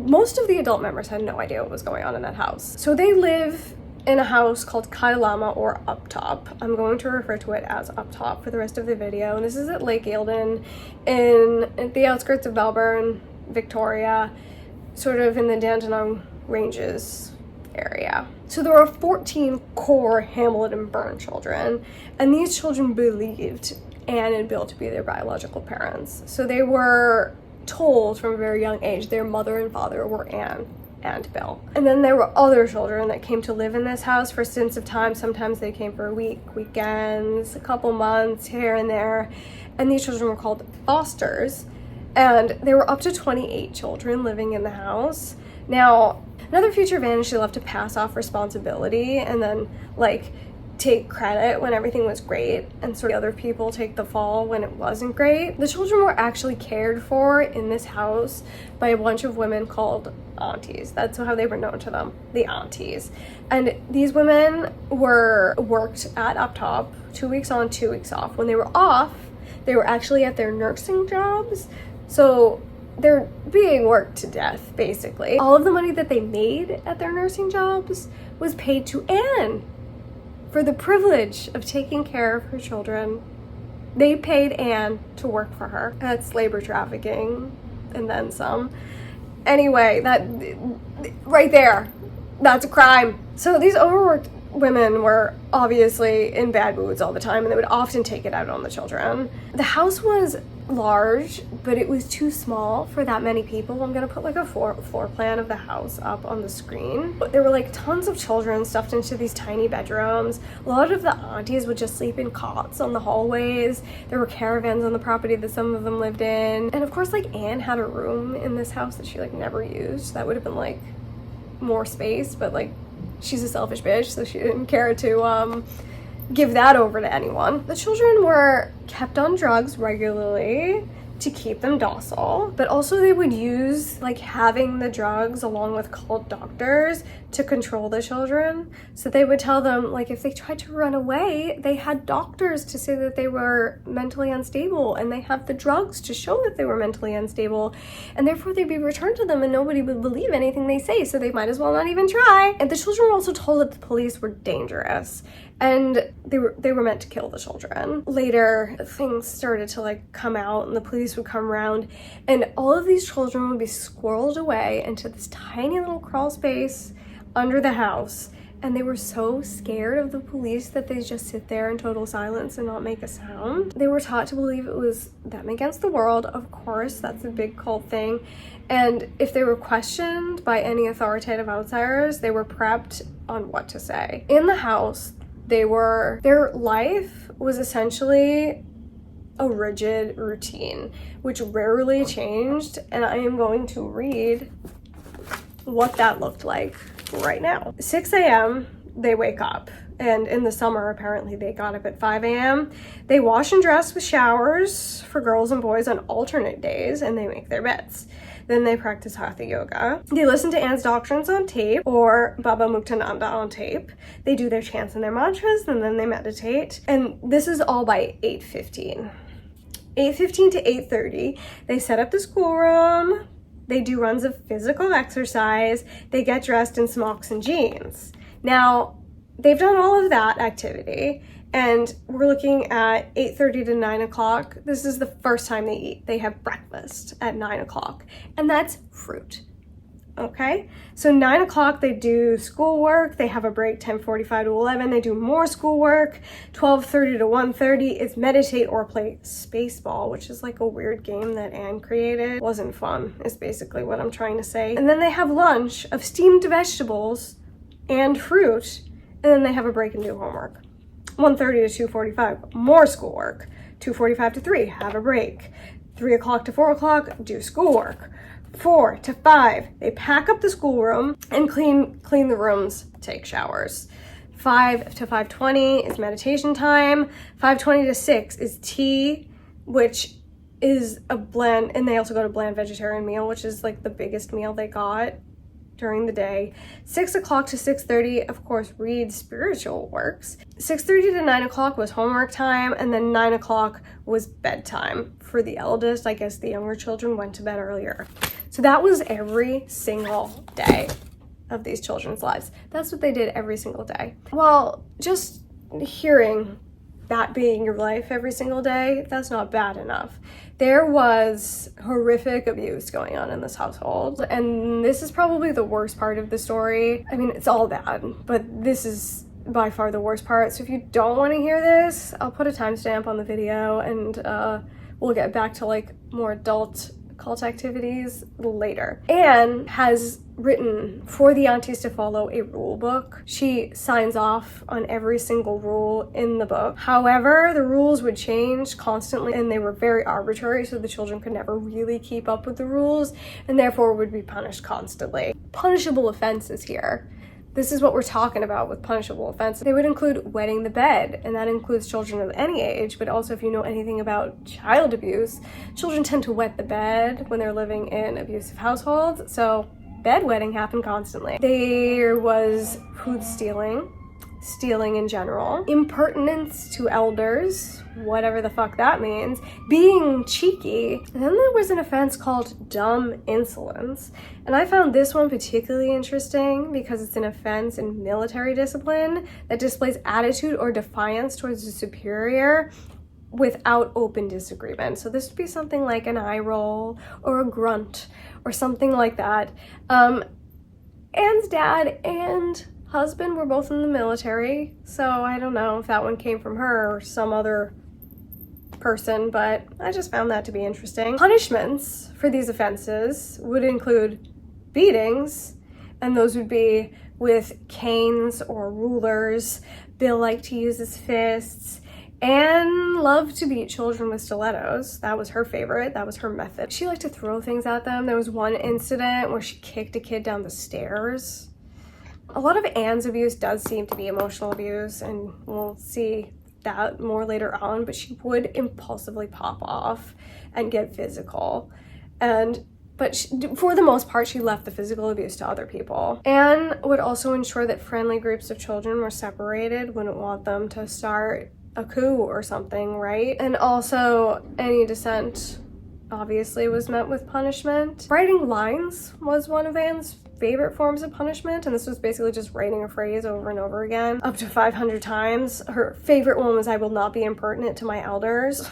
most of the adult members had no idea what was going on in that house. So they live in a house called Kailama, or Up Top. I'm going to refer to it as Up Top for the rest of the video. And this is at Lake Eildon in the outskirts of Melbourne, Victoria, sort of in the Dandenong Ranges area. So there were 14 core Hamilton-Byrne children, and these children believed Anne and Bill to be their biological parents. So they were told from a very young age their mother and father were Anne and Bill. And then there were other children that came to live in this house for stints of time. Sometimes they came for a week, weekends, a couple months here and there. And these children were called fosters. And there were up to 28 children living in the house. Now, another feature of Anne, she loved to pass off responsibility and then take credit when everything was great, and sort of other people take the fall when it wasn't great. The children were actually cared for in this house by a bunch of women called aunties. That's how they were known to them, the aunties. And these women worked at Up Top 2 weeks on, 2 weeks off. When they were off, they were actually at their nursing jobs. So they're being worked to death, basically. All of the money that they made at their nursing jobs was paid to Anne for the privilege of taking care of her children. They paid Anne to work for her. That's labor trafficking, and then some. Anyway, that right there, that's a crime. So these overworked women were obviously in bad moods all the time, and they would often take it out on the children. The house was large, but it was too small for that many people. I'm gonna put a floor plan of the house up on the screen. But there were tons of children stuffed into these tiny bedrooms. A lot of the aunties would just sleep in cots on the hallways. There were caravans on the property that some of them lived in. And of course, Anne had a room in this house that she never used. That would have been more space, but she's a selfish bitch, so she didn't care to give that over to anyone. The children were kept on drugs regularly to keep them docile, but also they would use having the drugs along with cult doctors to control the children. So they would tell them if they tried to run away, they had doctors to say that they were mentally unstable, and they have the drugs to show that they were mentally unstable, and therefore they'd be returned to them and nobody would believe anything they say, so they might as well not even try. And the children were also told that the police were dangerous, and they were meant to kill the children. Later, things started to come out, and the police would come around, and all of these children would be squirreled away into this tiny little crawl space under the house. And they were so scared of the police that they just sit there in total silence and not make a sound. They were taught to believe it was them against the world. Of course, that's a big cult thing. And if they were questioned by any authoritative outsiders, they were prepped on what to say. In the house, their life was essentially a rigid routine, which rarely changed. And I am going to read what that looked like right now. 6 a.m. they wake up, and in the summer apparently they got up at 5 a.m. They wash and dress with showers for girls and boys on alternate days, and they make their beds. Then they practice hatha yoga. They listen to Anne's doctrines on tape or Baba Muktananda on tape. They do their chants and their mantras, and then they meditate. And this is all by 8:15. 8:15 to 8:30, they set up the schoolroom. They do runs of physical exercise. They get dressed in smocks and jeans. Now, they've done all of that activity, and we're looking at 8:30 to 9 o'clock. This is the first time they eat. They have breakfast at 9 o'clock, and that's fruit. Okay, so 9 o'clock they do schoolwork. They have a break 10:45 to 11. They do more schoolwork. 12:30 to 1:30 is meditate or play spaceball, which is like a weird game that Anne created. Wasn't fun, is basically what I'm trying to say. And then they have lunch of steamed vegetables and fruit, and then they have a break and do homework. 1:30 to 2:45, more schoolwork. 2:45 to 3, have a break. 3 o'clock to 4 o'clock, do schoolwork. 4 to 5, they pack up the schoolroom and clean the rooms, take showers. 5 to 5:20 is meditation time. 5:20 to 6 is tea, which is a bland, and they also go to bland vegetarian meal, which is like the biggest meal they got during the day. 6 o'clock to 6:30, of course, read spiritual works. 6:30 to 9 o'clock was homework time, and then 9 o'clock was bedtime. For the eldest, I guess the younger children went to bed earlier. So that was every single day of these children's lives. That's what they did every single day. Well, just hearing that being your life every single day, that's not bad enough. There was horrific abuse going on in this household, and this is probably the worst part of the story. I mean, it's all bad, but this is by far the worst part. So if you don't want to hear this, I'll put a timestamp on the video, and we'll get back to like more adult cult activities later. Anne has written for the aunties to follow a rule book. She signs off on every single rule in the book. However, the rules would change constantly, and they were very arbitrary, so the children could never really keep up with the rules, and therefore would be punished constantly. Punishable offenses here. This is what we're talking about with punishable offenses. They would include wetting the bed, and that includes children of any age, but also if you know anything about child abuse, children tend to wet the bed when they're living in abusive households, so bedwetting happened constantly. There was food stealing in general, impertinence to elders, whatever the fuck that means, being cheeky, and then there was an offense called dumb insolence. And I found this one particularly interesting because it's an offense in military discipline that displays attitude or defiance towards a superior without open disagreement. So this would be something like an eye roll or a grunt or something like that. Anne's dad and husband were both in the military, so I don't know if that one came from her or some other person, but I just found that to be interesting. Punishments for these offenses would include beatings, and those would be with canes or rulers. Bill liked to use his fists. Anne loved to beat children with stilettos. That was her favorite. That was her method. She liked to throw things at them. There was one incident where she kicked a kid down the stairs. A lot of Anne's abuse does seem to be emotional abuse, and we'll see that more later on, but she would impulsively pop off and get physical. But for the most part, she left the physical abuse to other people. Anne would also ensure that friendly groups of children were separated, wouldn't want them to start a coup or something, right? And also, any dissent obviously was met with punishment. Writing lines was one of Anne's favorite forms of punishment, and this was basically just writing a phrase over and over again, up to 500 times. Her favorite one was, "I will not be impertinent to my elders."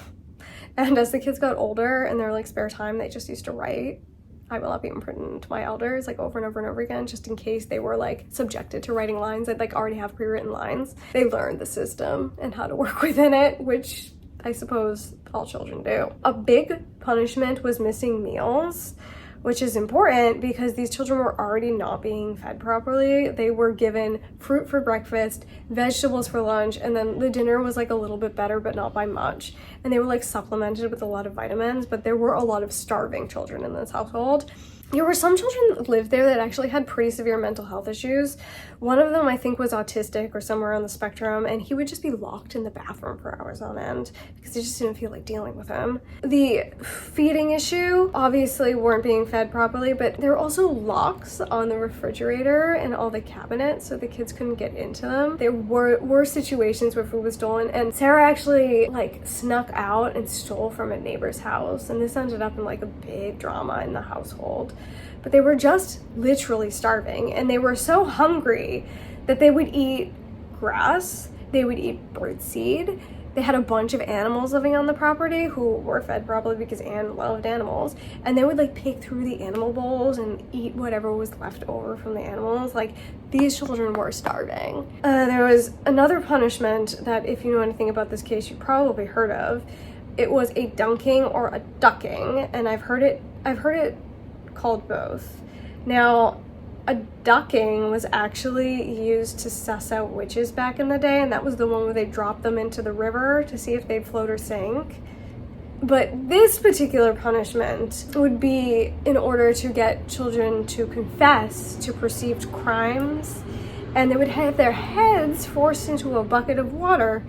And as the kids got older and their like spare time, they just used to write, "I will not be impertinent to my elders," like over and over and over again, just in case they were like subjected to writing lines. They'd like already have pre-written lines. They learned the system and how to work within it, which I suppose all children do. A big punishment was missing meals, which is important because these children were already not being fed properly. They were given fruit for breakfast, vegetables for lunch, and then the dinner was like a little bit better, but not by much. And they were like supplemented with a lot of vitamins, but there were a lot of starving children in this household. There were some children that lived there that actually had pretty severe mental health issues. One of them, I think, was autistic or somewhere on the spectrum, and he would just be locked in the bathroom for hours on end because they just didn't feel like dealing with him. The feeding issue, obviously weren't being fed properly, but there were also locks on the refrigerator and all the cabinets so the kids couldn't get into them. There were situations where food was stolen, and Sarah actually like snuck out and stole from a neighbor's house, and this ended up in like a big drama in the household. But they were just literally starving, and they were so hungry that they would eat grass, they would eat birdseed. They had a bunch of animals living on the property who were fed properly because Anne loved animals, and they would like pick through the animal bowls and eat whatever was left over from the animals. Like, these children were starving. There was another punishment that, if you know anything about this case, you probably heard of. It was a dunking or a ducking, and I've heard it called both. Now, a ducking was actually used to suss out witches back in the day, and that was the one where they dropped them into the river to see if they'd float or sink. But this particular punishment would be in order to get children to confess to perceived crimes, and they would have their heads forced into a bucket of water,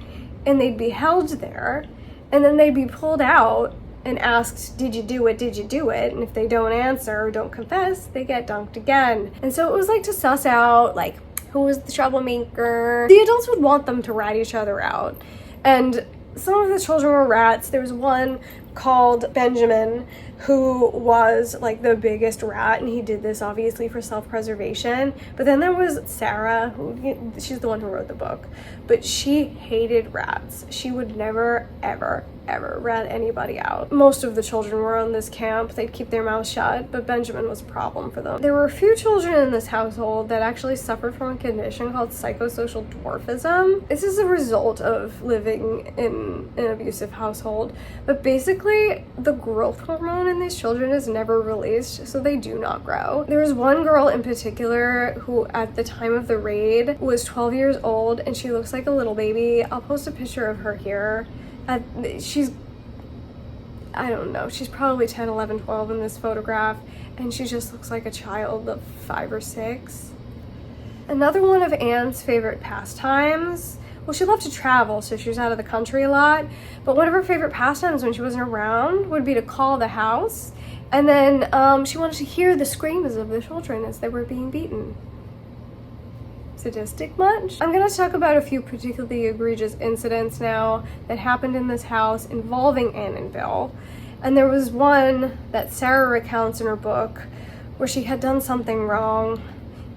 and they'd be held there, and then they'd be pulled out and asked, did you do it, did you do it? And if they don't answer or don't confess, they get dunked again. And so it was like to suss out, like, who was the troublemaker. The adults would want them to rat each other out. And some of the children were rats. There was one called Benjamin who was like the biggest rat, and he did this obviously for self-preservation. But then there was Sarah, who, she's the one who wrote the book, but she hated rats. She would never, ever rat anybody out. Most of the children were on this camp. They'd keep their mouths shut, but Benjamin was a problem for them. There were a few children in this household that actually suffered from a condition called psychosocial dwarfism. This is a result of living in an abusive household, but basically the growth hormone in these children is never released, so they do not grow. There was one girl in particular who at the time of the raid was 12 years old, and she looks like a little baby. I'll post a picture of her here. She's, I don't know, she's probably 10, 11, 12 in this photograph, and she just looks like a child of 5 or 6. Another one of Anne's favorite pastimes, well, she loved to travel, so she was out of the country a lot, but one of her favorite pastimes when she wasn't around would be to call the house, and then she wanted to hear the screams of the children as they were being beaten. Sadistic much? I'm gonna talk about a few particularly egregious incidents now that happened in this house involving Anne and Bill. And there was one that Sarah recounts in her book where she had done something wrong.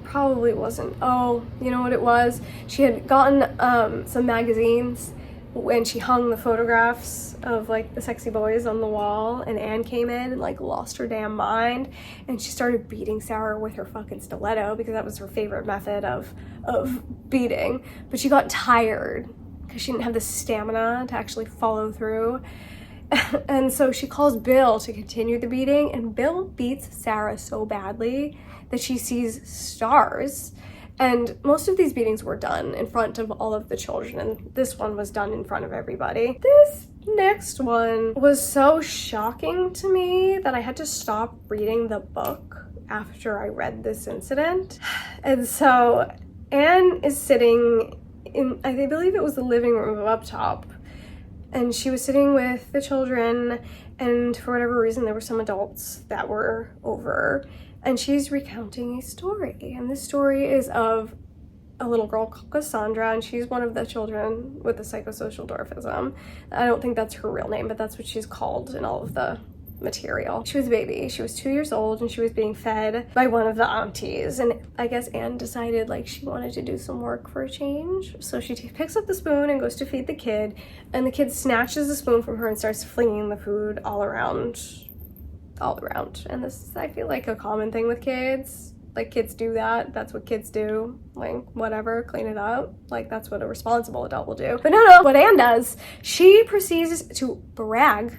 Probably wasn't, oh, you know what it was? She had gotten some magazines when she hung the photographs of like the sexy boys on the wall, and Anne came in and like lost her damn mind, and she started beating Sarah with her fucking stiletto because that was her favorite method of beating. But she got tired because she didn't have the stamina to actually follow through. And so she calls Bill to continue the beating, and Bill beats Sarah so badly that she sees stars. And most of these beatings were done in front of all of the children, and this one was done in front of everybody. This next one was so shocking to me that I had to stop reading the book after I read this incident. And so Anne is sitting in, I believe it was the living room up top, and she was sitting with the children, and for whatever reason there were some adults that were over, and she's recounting a story. And this story is of a little girl called Cassandra, and she's one of the children with the psychosocial dwarfism. I don't think that's her real name, but that's what she's called in all of the material. She was a baby. She was 2 years old, and she was being fed by one of the aunties. And I guess Anne decided like she wanted to do some work for a change. So she picks up the spoon and goes to feed the kid, and the kid snatches the spoon from her and starts flinging the food all around. And this is, I feel like, a common thing with kids. Like, kids do that. That's what kids do. Like, whatever, clean it up. Like, that's what a responsible adult will do. But no, what Anne does, she proceeds to brag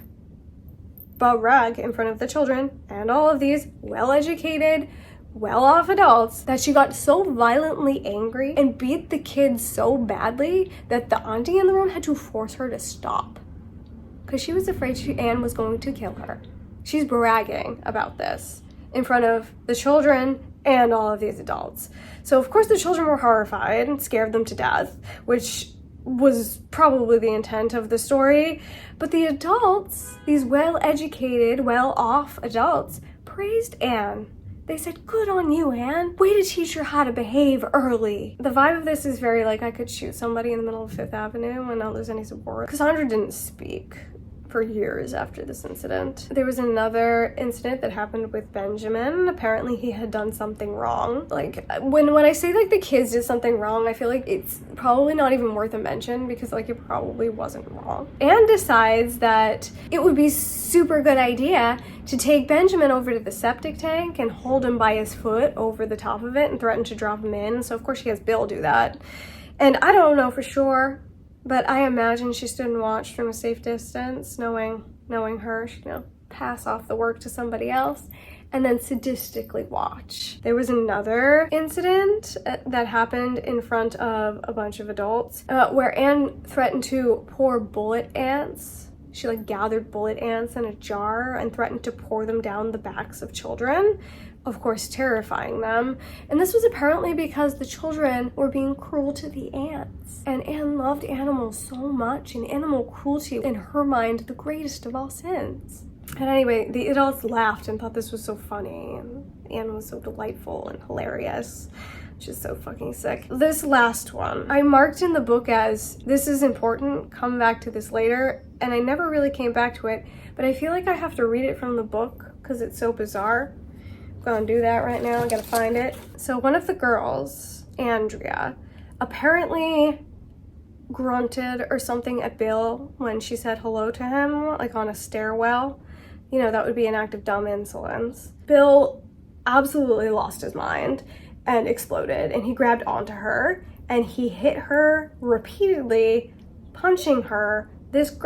in front of the children and all of these well-educated, well-off adults that she got so violently angry and beat the kids so badly that the auntie in the room had to force her to stop because she was afraid Anne was going to kill her. She's bragging about this in front of the children and all of these adults. So of course the children were horrified and scared them to death, which was probably the intent of the story. But the adults, these well-educated, well-off adults, praised Anne. They said, good on you, Anne. Way to teach her how to behave early. The vibe of this is very like I could shoot somebody in the middle of Fifth Avenue and not lose any support. Cassandra didn't speak for years after this incident. There was another incident that happened with Benjamin. Apparently he had done something wrong. Like when I say like the kids did something wrong, I feel like it's probably not even worth a mention because like it probably wasn't wrong. Anne decides that it would be super good idea to take Benjamin over to the septic tank and hold him by his foot over the top of it and threaten to drop him in. So of course she has Bill do that. And I don't know for sure, but I imagine she stood and watched from a safe distance, knowing her, she'd, pass off the work to somebody else and then sadistically watch. There was another incident that happened in front of a bunch of adults where Anne threatened to pour bullet ants. She like gathered bullet ants in a jar and threatened to pour them down the backs of children, of course terrifying them. And this was apparently because the children were being cruel to the ants. And Anne loved animals so much, and animal cruelty, in her mind, the greatest of all sins. And anyway, the adults laughed and thought this was so funny, and Anne was so delightful and hilarious. She's so fucking sick. This last one, I marked in the book as, this is important, come back to this later, and I never really came back to it, but I feel like I have to read it from the book because it's so bizarre. I'm gonna do that right now, I gotta find it. So one of the girls, Andrea, apparently grunted or something at Bill when she said hello to him, like on a stairwell. That would be an act of dumb insolence. Bill absolutely lost his mind and exploded, and he grabbed onto her and he hit her repeatedly, punching her, this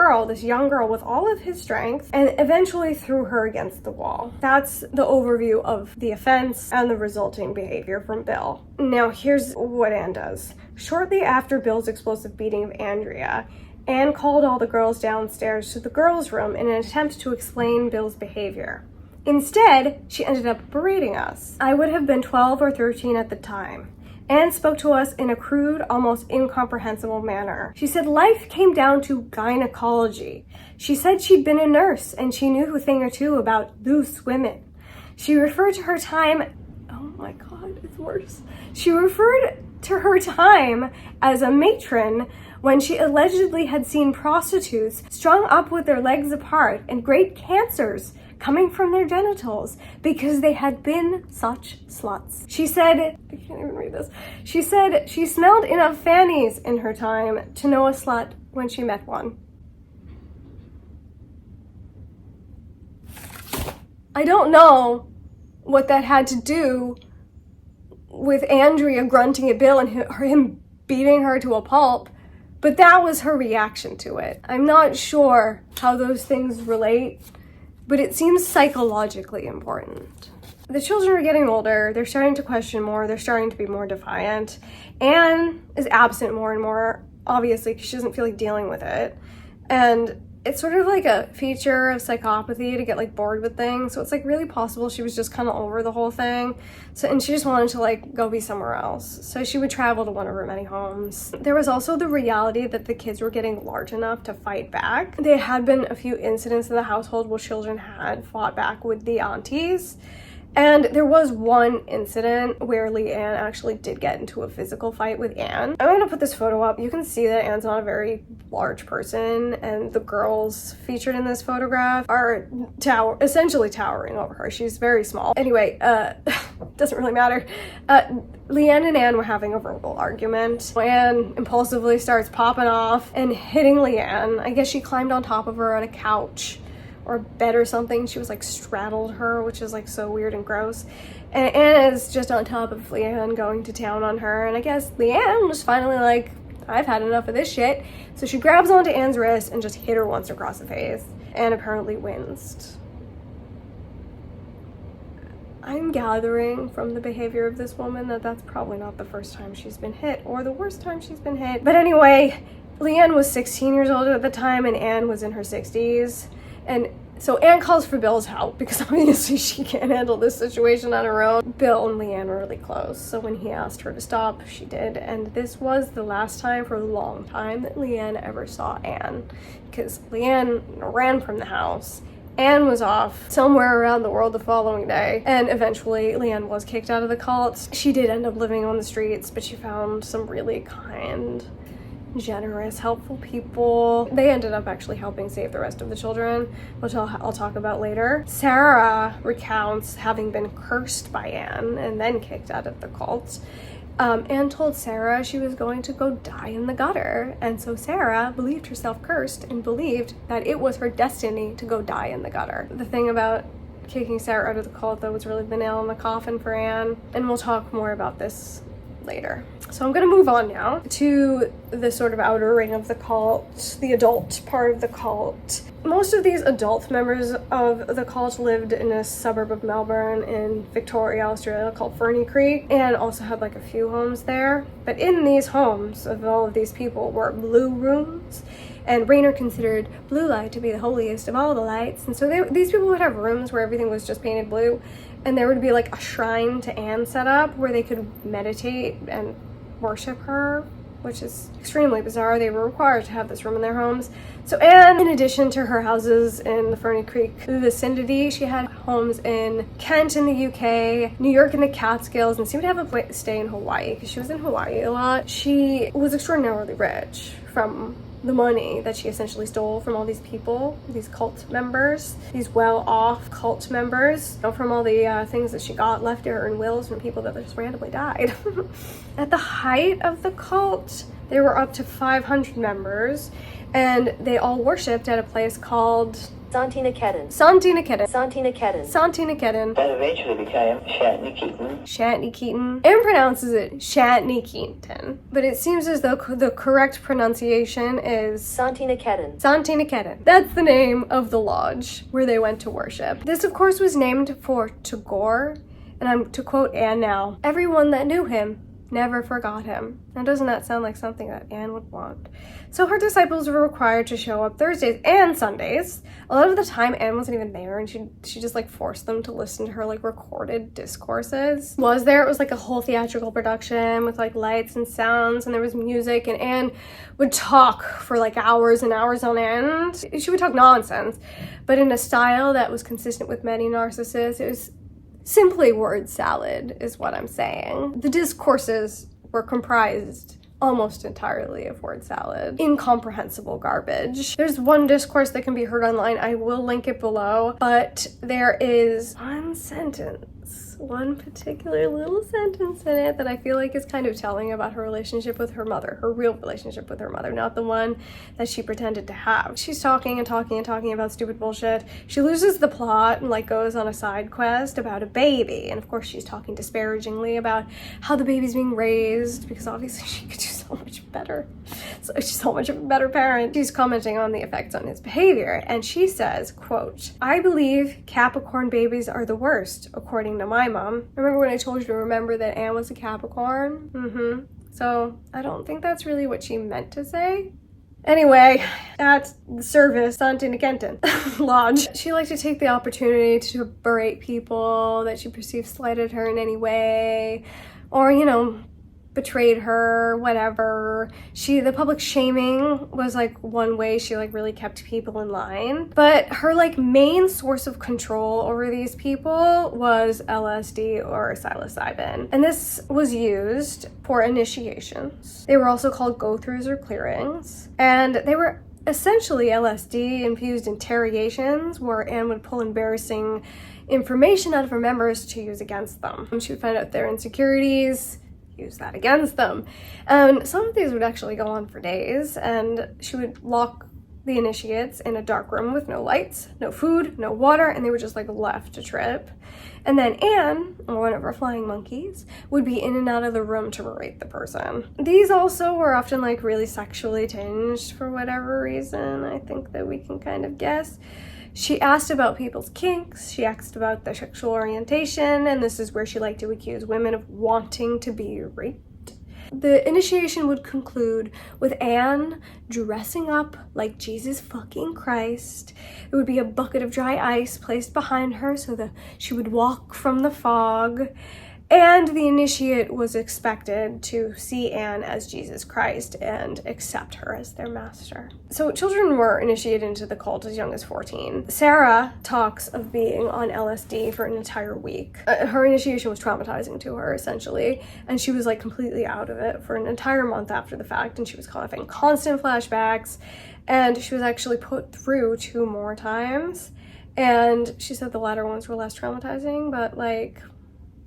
young girl, with all of his strength, and eventually threw her against the wall. That's the overview of the offense and the resulting behavior from Bill. Now here's what Anne does. Shortly after Bill's explosive beating of Andrea, Anne called all the girls downstairs to the girls' room in an attempt to explain Bill's behavior. Instead, she ended up berating us. I would have been 12 or 13 at the time. Anne spoke to us in a crude, almost incomprehensible manner. She said life came down to gynecology. She said she'd been a nurse and she knew a thing or two about loose women. She referred to her time, oh my God, it's worse. She referred to her time as a matron when she allegedly had seen prostitutes strung up with their legs apart and great cancers coming from their genitals because they had been such sluts. She said, I can't even read this. She said she smelled enough fannies in her time to know a slut when she met one. I don't know what that had to do with Andrea grunting at Bill and him beating her to a pulp, but that was her reaction to it. I'm not sure how those things relate, but it seems psychologically important. The children are getting older, they're starting to question more, they're starting to be more defiant. Anne is absent more and more, obviously, because she doesn't feel like dealing with it. And it's sort of like a feature of psychopathy to get like bored with things. So it's like really possible she was just kind of over the whole thing. And she just wanted to like go be somewhere else. So she would travel to one of her many homes. There was also the reality that the kids were getting large enough to fight back. There had been a few incidents in the household where children had fought back with the aunties. And there was one incident where Leanne actually did get into a physical fight with Anne. I'm gonna put this photo up. You can see that Anne's not a very large person, and the girls featured in this photograph are essentially towering over her. She's very small. Anyway, doesn't really matter. Leanne and Anne were having a verbal argument. Anne impulsively starts popping off and hitting Leanne. I guess she climbed on top of her on a couch or a bed or something. She was like straddled her, which is like so weird and gross. And Anna is just on top of Leanne going to town on her. And I guess Leanne was finally like, I've had enough of this shit. So she grabs onto Anne's wrist and just hit her once across the face. Anne apparently winced. I'm gathering from the behavior of this woman that that's probably not the first time she's been hit or the worst time she's been hit. But anyway, Leanne was 16 years old at the time and Anne was in her 60s. And So Anne calls for Bill's help because obviously she can't handle this situation on her own. Bill and Leanne were really close, so when he asked her to stop, she did. And this was the last time for a long time that Leanne ever saw Anne, because Leanne ran from the house. Anne was off somewhere around the world the following day, and eventually Leanne was kicked out of the cult. She did end up living on the streets, but she found some really kind, generous, helpful people. They ended up actually helping save the rest of the children, which I'll talk about later. Sarah recounts having been cursed by Anne and then kicked out of the cult. Anne told Sarah she was going to go die in the gutter, and so Sarah believed herself cursed and believed that it was her destiny to go die in the gutter. The thing about kicking Sarah out of the cult, though, was really the nail in the coffin for Anne, and we'll talk more about this later. So I'm going to move on now to the sort of outer ring of the cult, the adult part of the cult. Most of these adult members of the cult lived in a suburb of Melbourne in Victoria, Australia, called Ferny Creek, and also had like a few homes there. But in these homes of all of these people were blue rooms, and Raynor considered blue light to be the holiest of all the lights. And so these people would have rooms where everything was just painted blue, and there would be like a shrine to Anne set up where they could meditate and worship her, which is extremely bizarre. They were required to have this room in their homes. So Anne, in addition to her houses in the Ferny Creek vicinity, she had homes in Kent in the UK, New York in the Catskills, and seemed to have a place to stay in Hawaii because she was in Hawaii a lot. She was extraordinarily rich from the money that she essentially stole from all these people, these cult members, these well-off cult members, from all the things that she got left to her in wills from people that just randomly died. At the height of the cult, there were up to 500 members, and they all worshipped at a place called Santiniketan. That eventually became Santiniketan. Santiniketan. Anne pronounces it Santiniketan, but it seems as though the correct pronunciation is Santiniketan. That's the name of the lodge where they went to worship. This, of course, was named for Tagore, and I'm to quote Anne now, "Everyone that knew him never forgot him." Now, doesn't that sound like something that Anne would want? So her disciples were required to show up Thursdays and Sundays. A lot of the time Anne wasn't even there, and she just like forced them to listen to her like recorded discourses. It was like a whole theatrical production with like lights and sounds, and there was music, and Anne would talk for like hours and hours on end. She would talk nonsense, but in a style that was consistent with many narcissists. It was simply word salad is what I'm saying. The discourses were comprised almost entirely of word salad. Incomprehensible garbage. There's one discourse that can be heard online. I will link it below, but there is one particular little sentence in it that I feel like is kind of telling about her relationship with her mother, her real relationship with her mother, not the one that she pretended to have. She's talking and talking and talking about stupid bullshit. She loses the plot and like goes on a side quest about a baby, and of course she's talking disparagingly about how the baby's being raised, because obviously she could do so much better. So she's so much of a better parent. She's commenting on the effects on his behavior, and she says, quote, "I believe Capricorn babies are the worst, according to my mom." Remember when I told you to remember that Anne was a Capricorn? So I don't think that's really what she meant to say. Anyway, at the service, Santiniketan Lodge, she liked to take the opportunity to berate people that she perceived slighted her in any way, or, betrayed her, whatever. The public shaming was like one way she like really kept people in line. But her like main source of control over these people was LSD or psilocybin. And this was used for initiations. They were also called go-throughs or clearings. And they were essentially LSD infused interrogations where Anne would pull embarrassing information out of her members to use against them. She would find out their insecurities, use that against them. And some of these would actually go on for days, and she would lock the initiates in a dark room with no lights, no food, no water, and they were just like left to trip. And then Anne, or one of her flying monkeys, would be in and out of the room to berate the person. These also were often like really sexually tinged for whatever reason. I think that we can kind of guess. She asked about people's kinks, she asked about their sexual orientation, and this is where she liked to accuse women of wanting to be raped. The initiation would conclude with Anne dressing up like Jesus fucking Christ. It would be a bucket of dry ice placed behind her so that she would walk from the fog. And the initiate was expected to see Anne as Jesus Christ and accept her as their master. So children were initiated into the cult as young as 14. Sarah talks of being on LSD for an entire week. Her initiation was traumatizing to her, essentially, and she was like completely out of it for an entire month after the fact, and she was having constant flashbacks, and she was actually put through 2 more times, and she said the latter ones were less traumatizing, but like,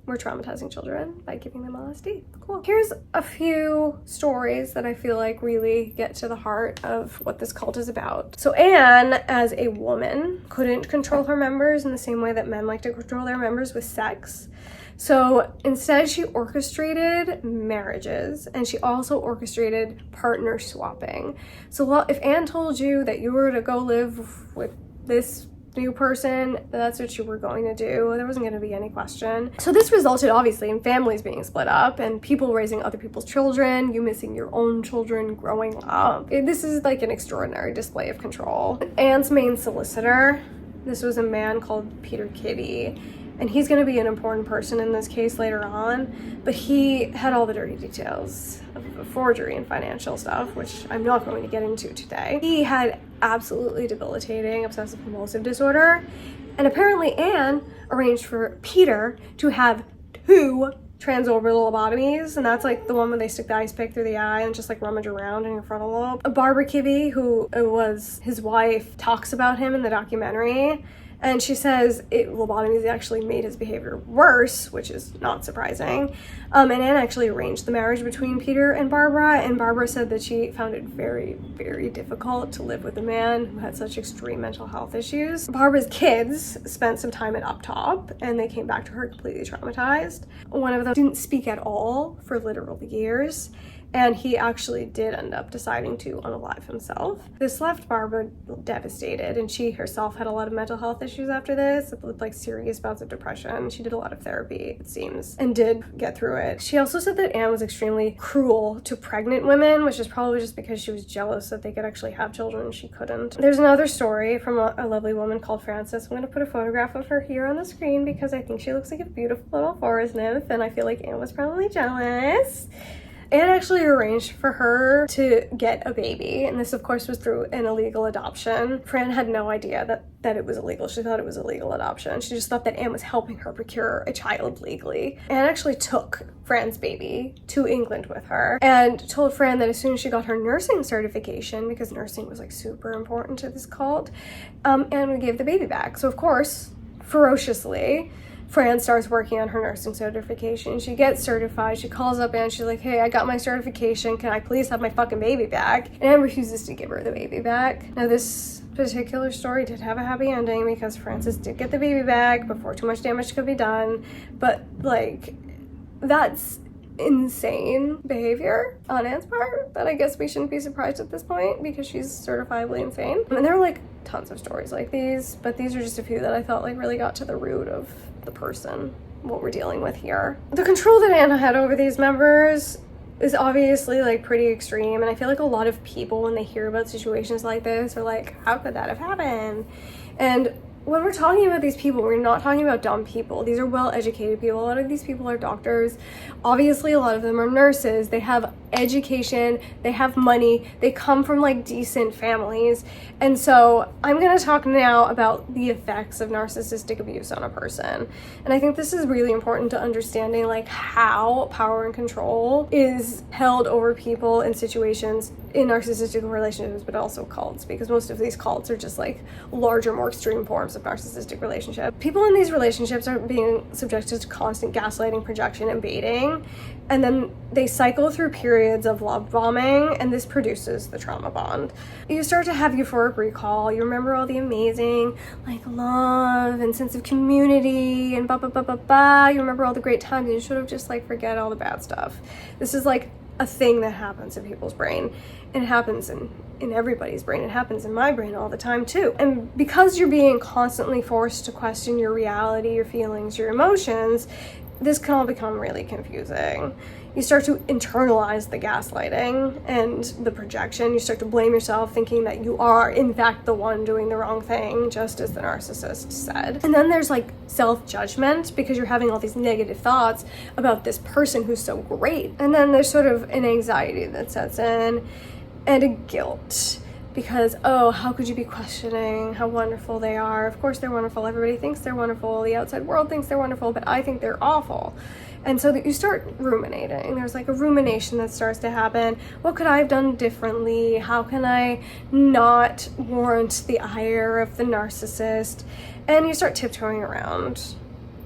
we're traumatizing children by giving them LSD. Cool. Here's a few stories that I feel like really get to the heart of what this cult is about. So Anne, as a woman, couldn't control her members in the same way that men like to control their members with sex. So instead, she orchestrated marriages, and she also orchestrated partner swapping. So if Anne told you that you were to go live with this new person, that's what you were going to do. There wasn't going to be any question. So this resulted obviously in families being split up and people raising other people's children, you missing your own children growing up. This is like an extraordinary display of control. Anne's main solicitor, this was a man called Peter Kitty, and he's going to be an important person in this case later on, but he had all the dirty details of forgery and financial stuff, which I'm not going to get into today. He had absolutely debilitating obsessive compulsive disorder, and apparently Anne arranged for Peter to have 2 transorbital lobotomies, and that's like the one where they stick the ice pick through the eye and just like rummage around in your frontal lobe. Barbara Kibbe, who was his wife, talks about him in the documentary, and she says lobotomies actually made his behavior worse, which is not surprising. And Anne actually arranged the marriage between Peter and Barbara said that she found it very, very difficult to live with a man who had such extreme mental health issues. Barbara's kids spent some time at Up Top, and they came back to her completely traumatized. One of them didn't speak at all for literal years, and he actually did end up deciding to unalive himself. This left Barbara devastated, and she herself had a lot of mental health issues after this, with like serious bouts of depression. She did a lot of therapy, it seems, and did get through it. She also said that Anne was extremely cruel to pregnant women, which is probably just because she was jealous that they could actually have children and she couldn't. There's another story from a lovely woman called Frances. I'm going to put a photograph of her here on the screen because I think she looks like a beautiful little forest nymph, and I feel like Anne was probably jealous. Anne actually arranged for her to get a baby, and this of course was through an illegal adoption. Fran had no idea that it was illegal. She thought it was illegal adoption. She just thought that Anne was helping her procure a child legally. Anne actually took Fran's baby to England with her and told Fran that as soon as she got her nursing certification, because nursing was like super important to this cult, Anne would give the baby back. So of course, ferociously, Fran starts working on her nursing certification. She gets certified. She calls up Anne. She's like, hey, I got my certification. Can I please have my fucking baby back? And Anne refuses to give her the baby back. Now, this particular story did have a happy ending because Frances did get the baby back before too much damage could be done. But, like, that's insane behavior on Anne's part that I guess we shouldn't be surprised at this point because she's certifiably insane. And there were, like, tons of stories like these, but these are just a few that I felt like really got to the root of the person, what we're dealing with here. The control that Anna had over these members is obviously like pretty extreme, and I feel like a lot of people when they hear about situations like this are like, how could that have happened? And when we're talking about these people, we're not talking about dumb people. These are well-educated people. A lot of these people are doctors. Obviously, a lot of them are nurses. They have education, they have money, they come from like decent families. And so I'm going to talk now about the effects of narcissistic abuse on a person. And I think this is really important to understanding like how power and control is held over people in situations in narcissistic relationships, but also cults, because most of these cults are just like larger, more extreme forms of narcissistic relationship. People in these relationships are being subjected to constant gaslighting, projection, and baiting, and then they cycle through periods of love bombing, and this produces the trauma bond. You start to have euphoric recall. You remember all the amazing like love and sense of community and You remember all the great times, and you sort of just like forget all the bad stuff. This is like a thing that happens in people's brain. It happens in everybody's brain. It happens in my brain all the time too. And because you're being constantly forced to question your reality, your feelings, your emotions, this can all become really confusing. You start to internalize the gaslighting and the projection. You start to blame yourself, thinking that you are, in fact, the one doing the wrong thing, just as the narcissist said. And then there's like self-judgment, because you're having all these negative thoughts about this person who's so great. And then there's sort of an anxiety that sets in, and a guilt. Because, oh, how could you be questioning how wonderful they are? Of course they're wonderful. Everybody thinks they're wonderful. The outside world thinks they're wonderful, but I think they're awful. And so that you start ruminating. There's like a rumination that starts to happen. What could I have done differently? How can I not warrant the ire of the narcissist? And you start tiptoeing around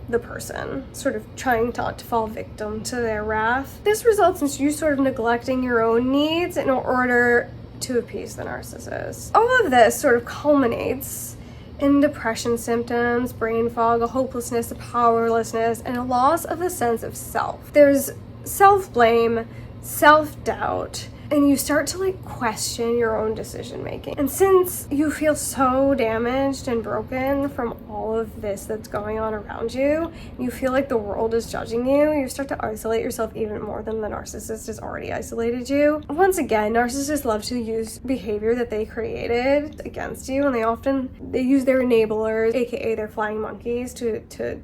the person, sort of trying not to fall victim to their wrath. This results in you sort of neglecting your own needs in order to appease the narcissist. All of this sort of culminates in depression symptoms, brain fog, a hopelessness, a powerlessness, and a loss of the sense of self. There's self-blame, self-doubt, and you start to like question your own decision making. And since you feel so damaged and broken from all of this that's going on around you, you feel like the world is judging you, you start to isolate yourself even more than the narcissist has already isolated you. Once again, narcissists love to use behavior that they created against you, and they use their enablers, aka their flying monkeys, to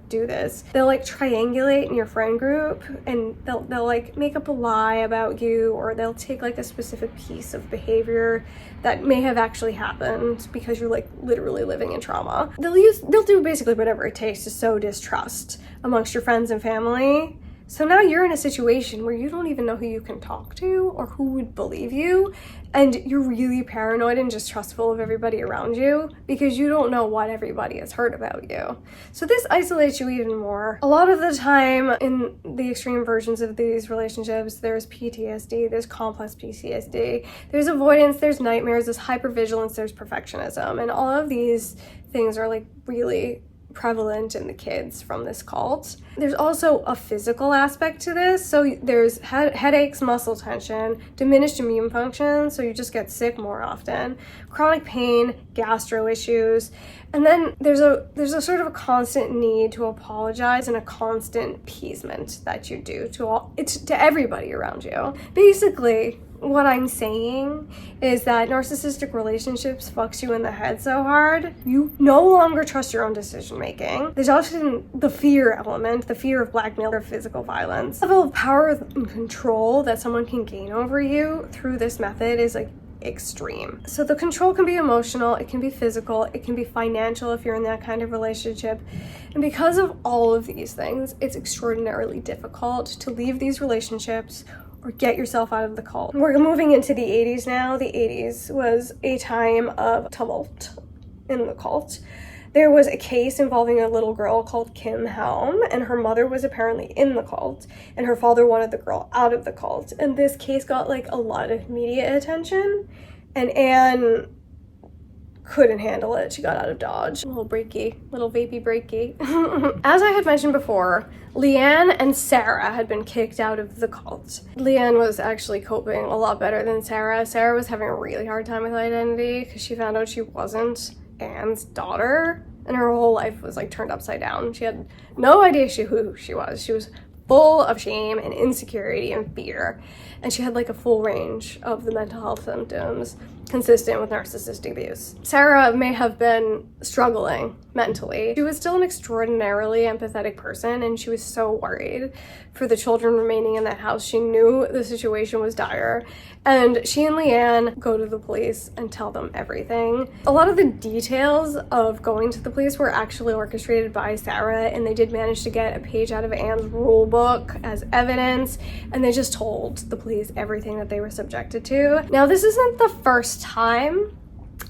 do this. They'll like triangulate in your friend group, and they'll like make up a lie about you, or they'll take like a specific piece of behavior that may have actually happened because you're like literally living in trauma. They'll do basically whatever it takes to sow distrust amongst your friends and family. So now you're in a situation where you don't even know who you can talk to or who would believe you, and you're really paranoid and distrustful of everybody around you because you don't know what everybody has heard about you. So this isolates you even more. A lot of the time in the extreme versions of these relationships, there's PTSD, there's complex PTSD, there's avoidance, there's nightmares, there's hypervigilance, there's perfectionism, and all of these things are like really prevalent in the kids from this cult. There's also a physical aspect to this. So there's headaches, muscle tension, diminished immune function, so you just get sick more often, chronic pain, gastro issues, and then there's a sort of a constant need to apologize and a constant appeasement that you do to everybody around you. Basically, what I'm saying is that narcissistic relationships fucks you in the head so hard, you no longer trust your own decision making. There's often the fear element, the fear of blackmail or physical violence. The level of power and control that someone can gain over you through this method is like extreme. So the control can be emotional, it can be physical, it can be financial if you're in that kind of relationship. And because of all of these things, it's extraordinarily difficult to leave these relationships or get yourself out of the cult. We're moving into the 80s now. The 80s was a time of tumult in the cult. There was a case involving a little girl called Kim Helm, and her mother was apparently in the cult, and her father wanted the girl out of the cult. And this case got like a lot of media attention, and Anne couldn't handle it. She got out of Dodge. A little vapey breaky. As I had mentioned before, Leanne and Sarah had been kicked out of the cult. Leanne was actually coping a lot better than Sarah. Sarah was having a really hard time with identity because she found out she wasn't Anne's daughter, and her whole life was like turned upside down. She had no idea who she was. She was full of shame and insecurity and fear, and she had like a full range of the mental health symptoms consistent with narcissistic abuse. Sarah may have been struggling mentally. She was still an extraordinarily empathetic person, and she was so worried for the children remaining in that house. She knew the situation was dire, and she and Leanne go to the police and tell them everything. A lot of the details of going to the police were actually orchestrated by Sarah, and they did manage to get a page out of Anne's rule book as evidence, and they just told the police everything that they were subjected to. Now, this isn't the first time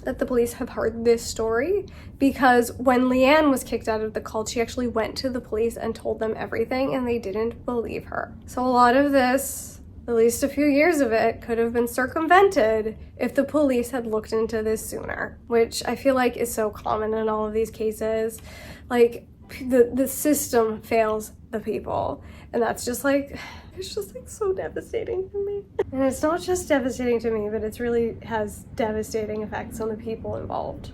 that the police have heard this story, because when Leanne was kicked out of the cult, she actually went to the police and told them everything, and they didn't believe her. So a lot of this, at least a few years of it, could have been circumvented if the police had looked into this sooner, which I feel like is so common in all of these cases. Like, the system fails the people, and that's just like, it's just like so devastating to me. And it's not just devastating to me, but it's really has devastating effects on the people involved.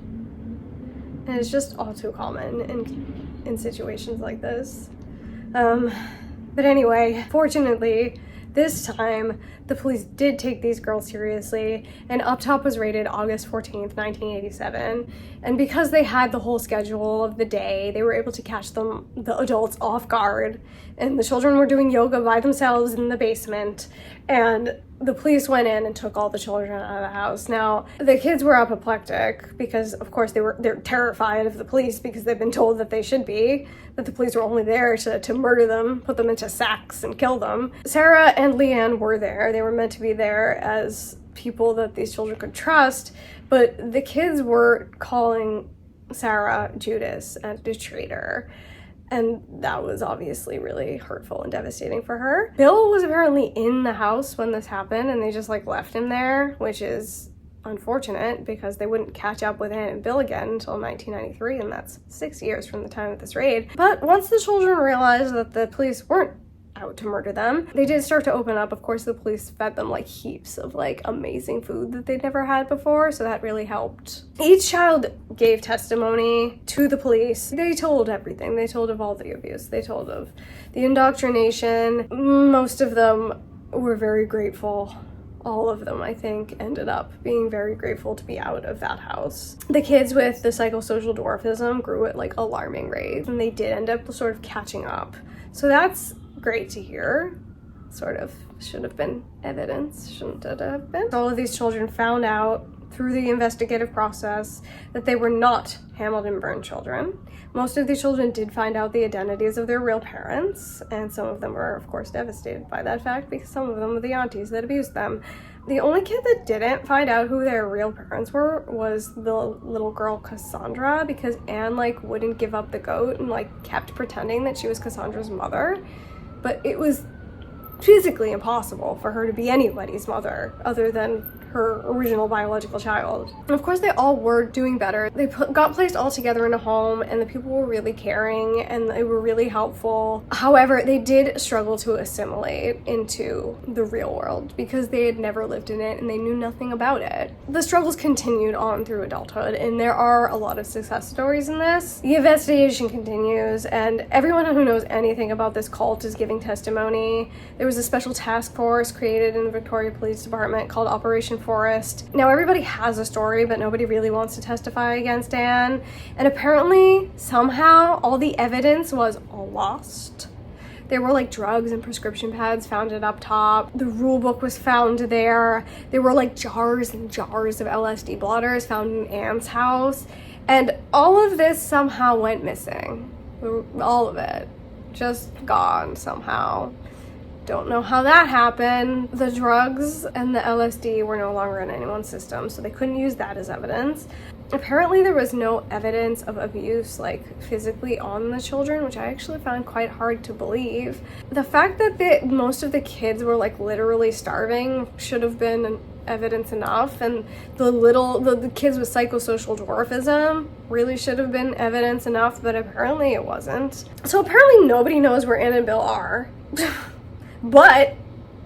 And it's just all too common in situations like this. But anyway, fortunately, this time, the police did take these girls seriously, and Up Top was raided August 14th, 1987. And because they had the whole schedule of the day, they were able to catch the adults off guard. And the children were doing yoga by themselves in the basement. And the police went in and took all the children out of the house. Now, the kids were apoplectic because, of course, they're terrified of the police because they've been told that they should be, that the police were only there to murder them, put them into sacks and kill them. Sarah and Leanne were there. They were meant to be there as people that these children could trust, but the kids were calling Sarah Judas and a traitor. And that was obviously really hurtful and devastating for her. Bill was apparently in the house when this happened, and they just left him there, which is unfortunate because they wouldn't catch up with Anne and Bill again until 1993, and that's 6 years from the time of this raid. But once the children realized that the police weren't out to murder them, they did start to open up. Of course, the police fed them heaps of amazing food that they'd never had before, so that really helped. Each child gave testimony to the police. They told everything. They told of all the abuse. They told of the indoctrination. Most of them were very grateful. All of them, I think, ended up being very grateful to be out of that house. The kids with the psychosocial dwarfism grew at alarming rates, and they did end up sort of catching up. So that's great to hear. Sort of should have been evidence, shouldn't it have been? All of these children found out through the investigative process that they were not Hamilton-Byrne children. Most of these children did find out the identities of their real parents, and some of them were, of course, devastated by that fact because some of them were the aunties that abused them. The only kid that didn't find out who their real parents were was the little girl Cassandra, because Anne wouldn't give up the goat and kept pretending that she was Cassandra's mother. But it was physically impossible for her to be anybody's mother other than her original biological child. And of course, they all were doing better. They got placed all together in a home, and the people were really caring and they were really helpful. However, they did struggle to assimilate into the real world because they had never lived in it and they knew nothing about it. The struggles continued on through adulthood, and there are a lot of success stories in this. The investigation continues, and everyone who knows anything about this cult is giving testimony. There was a special task force created in the Victoria Police Department called Operation Forest. Now, everybody has a story, but nobody really wants to testify against Anne. And apparently, somehow, all the evidence was lost. There were drugs and prescription pads found at Up Top. The rule book was found there. There were jars and jars of LSD blotters found in Anne's house. And all of this somehow went missing. All of it. Just gone somehow. Don't know how that happened. The drugs and the LSD were no longer in anyone's system, so they couldn't use that as evidence. Apparently there was no evidence of abuse physically on the children, which I actually found quite hard to believe. The fact that most of the kids were literally starving should have been evidence enough, and the kids with psychosocial dwarfism really should have been evidence enough, but apparently it wasn't. So apparently nobody knows where Anne and Bill are. But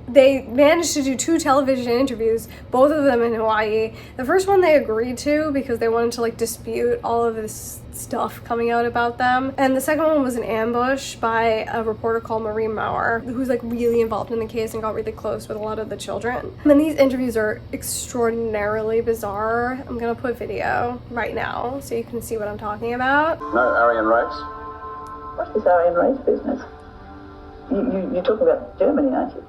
they managed to do 2 television interviews, both of them in Hawaii. The first one they agreed to because they wanted to dispute all of this stuff coming out about them. And the second one was an ambush by a reporter called Marie Maurer, who's really involved in the case and got really close with a lot of the children. And these interviews are extraordinarily bizarre. I'm gonna put video right now so you can see what I'm talking about. No Aryan race? What's this Aryan race business? You're talking about Germany, aren't you?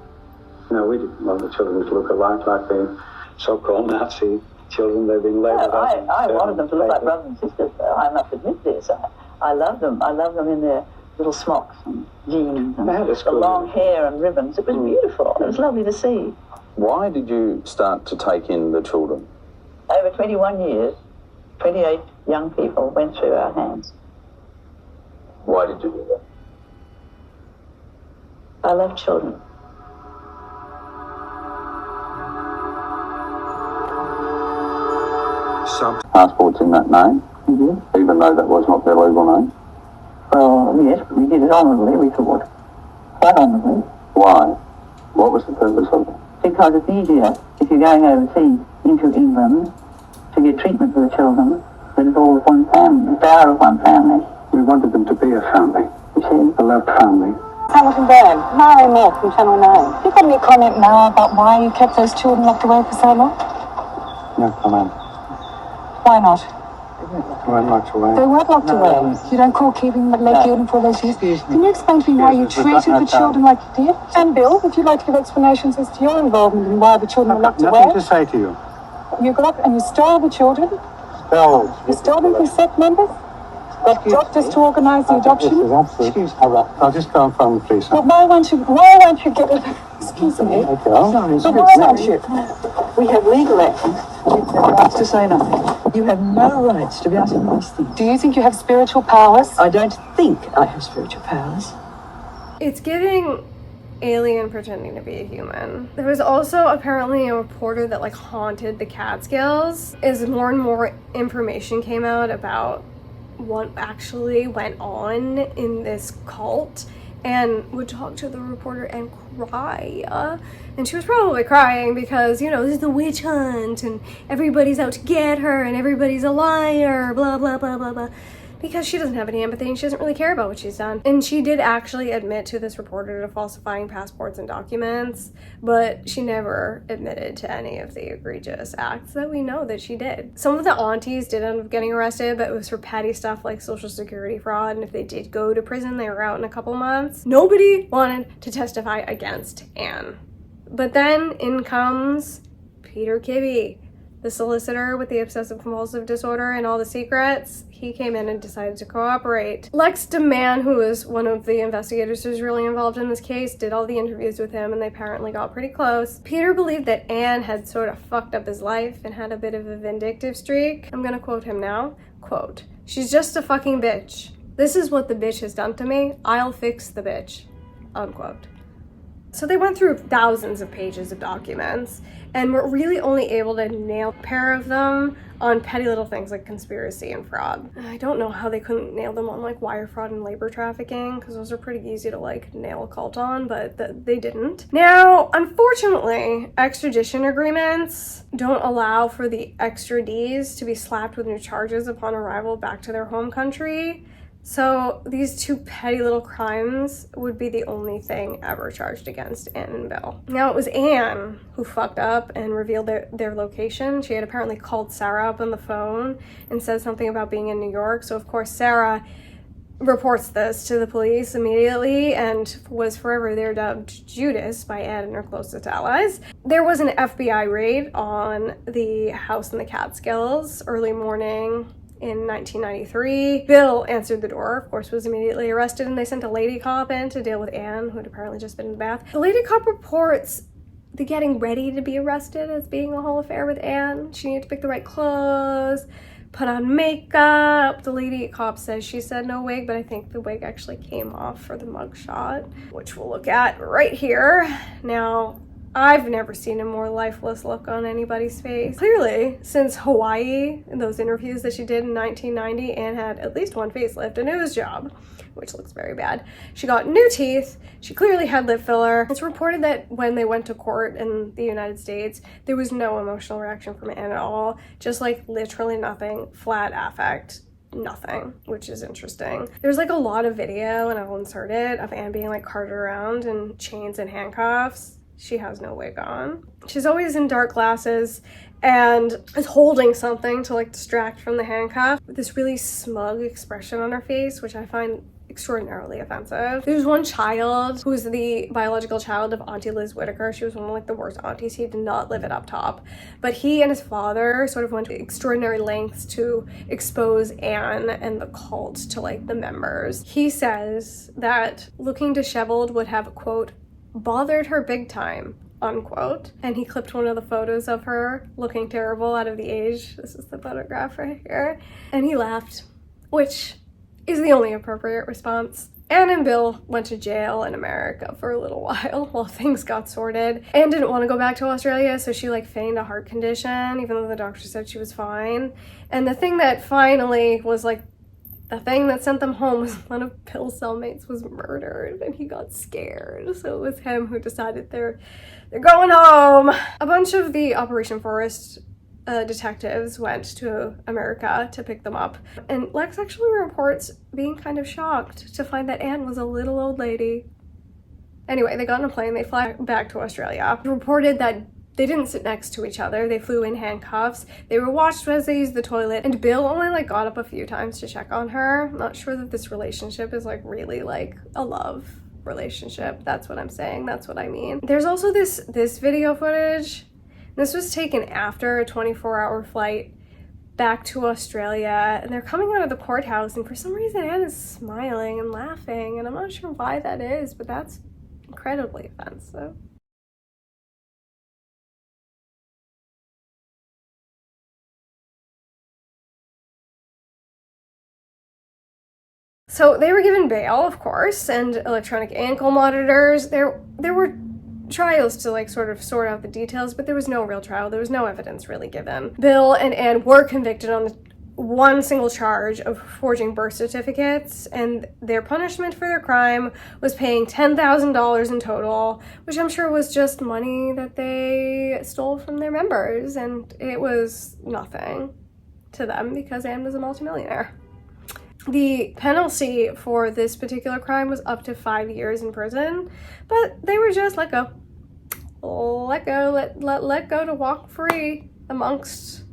No, we didn't want the children to look alike like the so-called Nazi children. They've been labelled as. I wanted them to look like brothers and sisters, though. I must admit this. I love them. I love them in their little smocks and jeans and the long hair and ribbons. It was beautiful. It was lovely to see. Why did you start to take in the children? Over 21 years, 28 young people went through our hands. Why did you do that? I love children. Some passports in that name, even though that was not their legal name. Well, yes, we did it honourably, we thought. Quite honourably. Why? What was the purpose of it? Because it's easier if you're going overseas into England to get treatment for the children than it's all of one family. They are of one family. We wanted them to be a family. We I love family. Hamilton-Byrne, Raynor from Channel 9. You got any comment now about why you kept those children locked away for so long? No comment. Why not? They weren't locked away. They weren't locked away. You don't call keeping them at children for all those years? Can you explain to me why you treated the children like you did? And Bill, if you'd like to give explanations as to your involvement in why the children were locked away. Nothing to say to you. You got up and you stole the children? Stole. You stole them from sect members? Got doctors to organise the adoption? This is absolute. I'll just go and phone the police. But why won't you get it? Excuse me. Okay. But why won't you? We have legal action. You have rights to say nothing. You have no rights to be asking these things. Do you think you have spiritual powers? I don't think I have spiritual powers. It's giving alien pretending to be a human. There was also apparently a reporter that like haunted the Catskills. As more and more information came out about what actually went on in this cult, and would talk to the reporter and cry. And she was probably crying because, you know, this is the witch hunt and everybody's out to get her and everybody's a liar, blah, blah, blah, blah, blah. Because she doesn't have any empathy and she doesn't really care about what she's done. And she did actually admit to this reporter to falsifying passports and documents, but she never admitted to any of the egregious acts that we know that she did. Some of the aunties did end up getting arrested, but it was for petty stuff like social security fraud, and if they did go to prison, they were out in a couple months. Nobody wanted to testify against Anne. But then in comes Peter Kibbe, the solicitor with the obsessive compulsive disorder and all the secrets. He came in and decided to cooperate. Lex DeMann, who was one of the investigators who was really involved in this case, did all the interviews with him and they apparently got pretty close. Peter believed that Anne had sort of fucked up his life and had a bit of a vindictive streak. I'm gonna quote him now. Quote, "She's just a fucking bitch. This is what the bitch has done to me. I'll fix the bitch." Unquote. So they went through thousands of pages of documents and were really only able to nail a pair of them on petty little things like conspiracy and fraud. I don't know how they couldn't nail them on like wire fraud and labor trafficking, because those are pretty easy to like nail a cult on, but they didn't. Now, unfortunately, extradition agreements don't allow for the extradees to be slapped with new charges upon arrival back to their home country. So these two petty little crimes would be the only thing ever charged against Anne and Bill. Now it was Anne who fucked up and revealed their location. She had apparently called Sarah up on the phone and said something about being in New York. So of course Sarah reports this to the police immediately and was forever there dubbed Judas by Anne and her closest allies. There was an FBI raid on the house in the Catskills early morning in 1993. Bill answered the door, of course, was immediately arrested, and they sent a lady cop in to deal with Anne, who had apparently just been in the bath. The lady cop reports the getting ready to be arrested as being a whole affair with Anne. She needed to pick the right clothes, put on makeup. The lady cop says she said no wig, but I think the wig actually came off for the mugshot, which we'll look at right here. Now, I've never seen a more lifeless look on anybody's face. Clearly, since Hawaii, in those interviews that she did in 1990, Anne had at least one facelift, a nose job, which looks very bad. She got new teeth. She clearly had lip filler. It's reported that when they went to court in the United States, there was no emotional reaction from Anne at all. Just like literally nothing, flat affect. Nothing, which is interesting. There's like a lot of video, and I'll insert it, of Anne being like carted around in chains and handcuffs. She has no wig on. She's always in dark glasses and is holding something to like distract from the handcuff with this really smug expression on her face, which I find extraordinarily offensive. There's one child who was the biological child of Auntie Liz Whitaker. She was one of like the worst aunties. He did not live it up top, but he and his father sort of went to extraordinary lengths to expose Anne and the cult to like the members. He says that looking disheveled would have, quote, bothered her big time, unquote. And he clipped one of the photos of her looking terrible out of the age. This is the photograph right here. And he laughed, which is the only appropriate response. Anne and Bill went to jail in America for a little while things got sorted. Anne didn't want to go back to Australia, so she like feigned a heart condition, even though the doctor said she was fine. And the thing that finally was like the thing that sent them home was one of Bill's cellmates was murdered and he got scared. So it was him who decided they're going home. A bunch of the Operation Forest detectives went to America to pick them up. And Lex actually reports being kind of shocked to find that Anne was a little old lady. Anyway, they got on a plane, they fly back to Australia. Reported that they didn't sit next to each other, they flew in handcuffs, they were watched as they used the toilet, and Bill only like got up a few times to check on her. I'm not sure that this relationship is like really like a love relationship. That's what I'm saying, that's what I mean. There's also this video footage. This was taken after a 24-hour flight back to Australia, and they're coming out of the courthouse, and for some reason Anne is smiling and laughing, and I'm not sure why that is, but that's incredibly offensive. So they were given bail, of course, and electronic ankle monitors. There were trials to like sort of sort out the details, but there was no real trial. There was no evidence really given. Bill and Anne were convicted on the one single charge of forging birth certificates, and their punishment for their crime was paying $10,000 in total, which I'm sure was just money that they stole from their members, and it was nothing to them because Anne was a multimillionaire. The penalty for this particular crime was up to 5 years in prison, but they were just let go to walk free amongst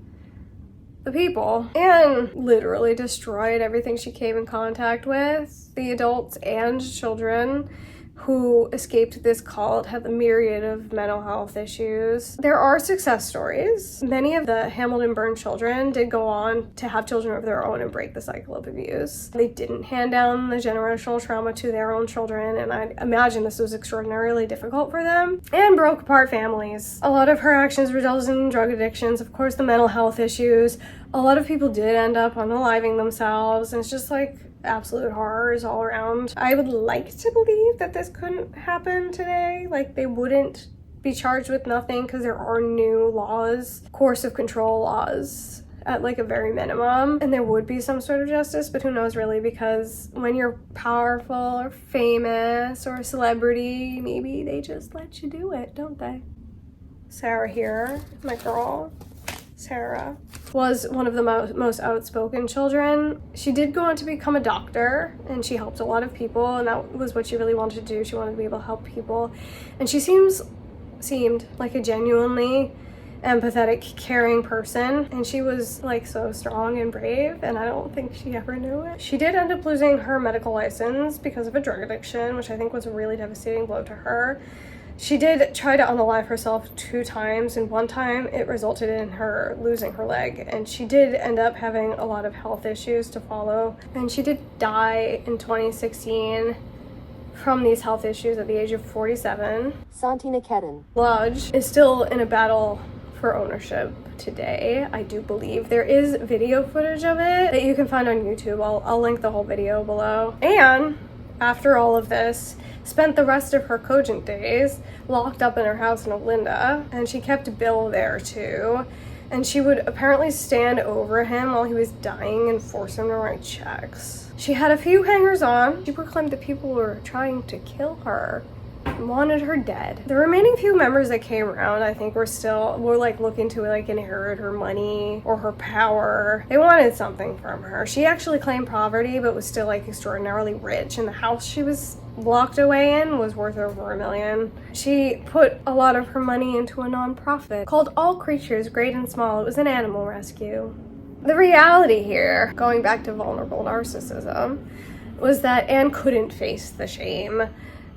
the people. Anne literally destroyed everything she came in contact with. The adults and children who escaped this cult had a myriad of mental health issues. There are success stories. Many of the Hamilton-Byrne children did go on to have children of their own and break the cycle of abuse. They didn't hand down the generational trauma to their own children, and I imagine this was extraordinarily difficult for them, and broke apart families. A lot of her actions resulted in drug addictions, of course the mental health issues. A lot of people did end up unaliving themselves, and it's just like absolute horrors all around. I would like to believe that this couldn't happen today. Like, they wouldn't be charged with nothing because there are new laws, coercive control laws at like a very minimum, and there would be some sort of justice, but who knows really, because when you're powerful or famous or a celebrity, maybe they just let you do it, don't they? Sarah here, my girl, Sarah, was one of the most outspoken children. She did go on to become a doctor, and she helped a lot of people, and that was what she really wanted to do. She wanted to be able to help people, and she seemed like a genuinely empathetic, caring person, and she was like so strong and brave, and I don't think she ever knew it. She did end up losing her medical license because of a drug addiction, which I think was a really devastating blow to her. She did try to unalive herself 2 times, and one time it resulted in her losing her leg, and she did end up having a lot of health issues to follow, and she did die in 2016 from these health issues at the age of 47. Santiniketan Lodge is still in a battle for ownership today, I do believe. There is video footage of it that you can find on YouTube. I'll link the whole video below. And after all of this, spent the rest of her cogent days locked up in her house in Olinda, and she kept Bill there too, and she would apparently stand over him while he was dying and force him to write checks. She had a few hangers-on. She proclaimed that people were trying to kill her and wanted her dead. The remaining few members that came around, I think, were like looking to like inherit her money or her power. They wanted something from her. She actually claimed poverty, but was still like extraordinarily rich, and the house she was locked away in was worth over $1 million. She put a lot of her money into a nonprofit called All Creatures Great and Small. It was an animal rescue. The reality here, going back to vulnerable narcissism, was that Anne couldn't face the shame.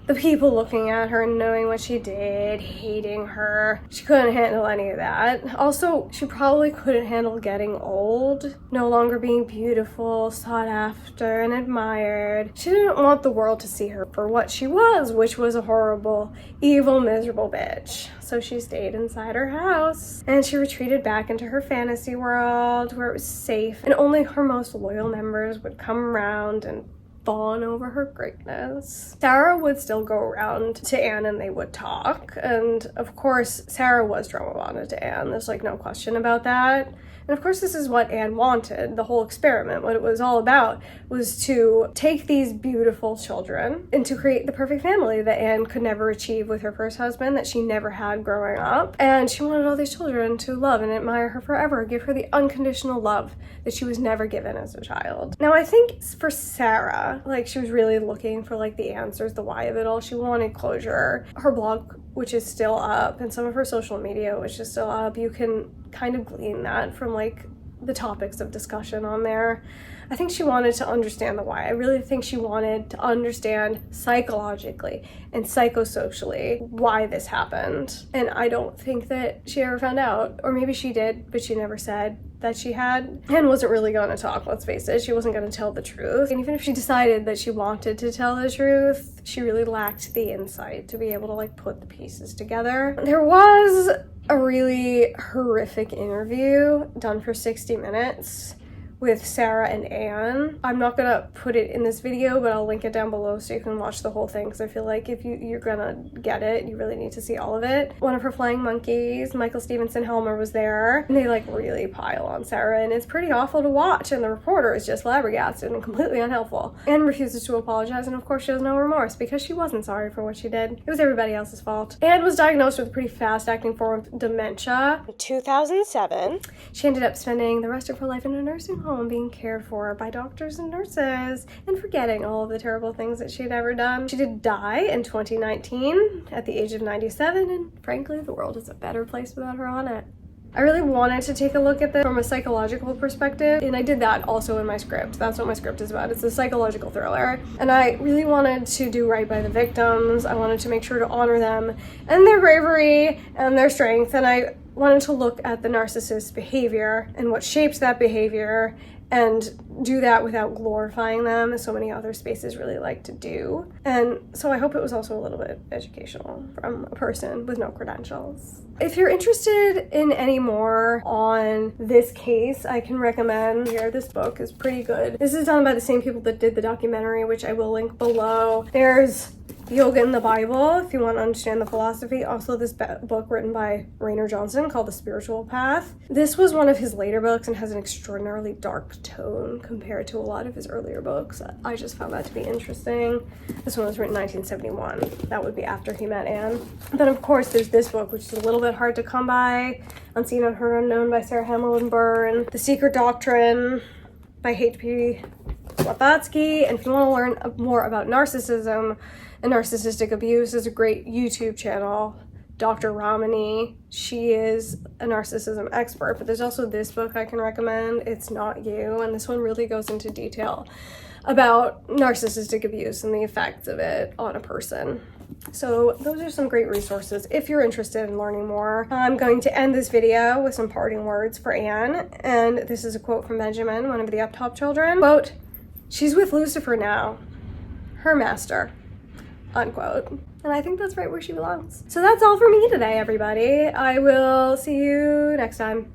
The people looking at her and knowing what she did, hating her. She couldn't handle any of that. Also, she probably couldn't handle getting old, no longer being beautiful, sought after, and admired. She didn't want the world to see her for what she was, which was a horrible, evil, miserable bitch. So she stayed inside her house, and she retreated back into her fantasy world where it was safe, and only her most loyal members would come around and fawn over her greatness. Sarah would still go around to Anne and they would talk. And of course, Sarah was drama bonded to Anne. There's like no question about that. And of course, this is what Anne wanted. The whole experiment, what it was all about, was to take these beautiful children and to create the perfect family that Anne could never achieve with her first husband, that she never had growing up. And she wanted all these children to love and admire her forever, give her the unconditional love that she was never given as a child. Now, I think for Sarah, like, she was really looking for like the answers, the why of it all. She wanted closure. Her blog, which is still up, and some of her social media, which is still up, you can kind of glean that from like the topics of discussion on there. I think she wanted to understand the why. I really think she wanted to understand psychologically and psychosocially why this happened. And I don't think that she ever found out, or maybe she did, but she never said that she had, and wasn't really going to talk, let's face it. She wasn't going to tell the truth. And even if she decided that she wanted to tell the truth, she really lacked the insight to be able to like put the pieces together. There was a really horrific interview done for 60 minutes with Sarah and Anne. I'm not gonna put it in this video, but I'll link it down below so you can watch the whole thing, because I feel like if you're gonna get it, you really need to see all of it. One of her flying monkeys, Michael Stevenson Helmer, was there, and they like really pile on Sarah, and it's pretty awful to watch, and the reporter is just flabbergasted and completely unhelpful. Anne refuses to apologize, and of course she has no remorse, because she wasn't sorry for what she did. It was everybody else's fault. Anne was diagnosed with a pretty fast-acting form of dementia. In 2007, she ended up spending the rest of her life in a nursing home, being cared for by doctors and nurses, and forgetting all of the terrible things that she'd ever done. She did die in 2019 at the age of 97, and frankly, the world is a better place without her on it. I really wanted to take a look at this from a psychological perspective, and I did that also in my script. That's what my script is about. It's a psychological thriller. And I really wanted to do right by the victims. I wanted to make sure to honor them and their bravery and their strength. And I wanted to look at the narcissist's behavior and what shapes that behavior, and do that without glorifying them, as so many other spaces really like to do. And so I hope it was also a little bit educational from a person with no credentials. If you're interested in any more on this case, I can recommend here. This book is pretty good. This is done by the same people that did the documentary, which I will link below. There's Yoga in the Bible, if you want to understand the philosophy. Also, this book written by Raynor Johnston called The Spiritual Path. This was one of his later books and has an extraordinarily dark tone compared to a lot of his earlier books. I just found that to be interesting. This one was written in 1971. That would be after he met Anne. Then, of course, there's this book, which is a little bit hard to come by. Unseen, Unheard, Unknown by Sarah Hamilton-Byrne. The Secret Doctrine by H.P. Blavatsky. And if you want to learn more about narcissism and narcissistic abuse, there's a great YouTube channel, Dr. Ramani. She is a narcissism expert, but there's also this book I can recommend, It's Not You, and this one really goes into detail about narcissistic abuse and the effects of it on a person. So those are some great resources if you're interested in learning more. I'm going to end this video with some parting words for Anne, and this is a quote from Benjamin, one of the up top children. Quote, "She's with Lucifer now, her master," unquote. And I think that's right where she belongs. So that's all for me today, everybody. I will see you next time.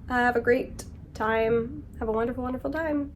Have a great time. Have a wonderful, wonderful time.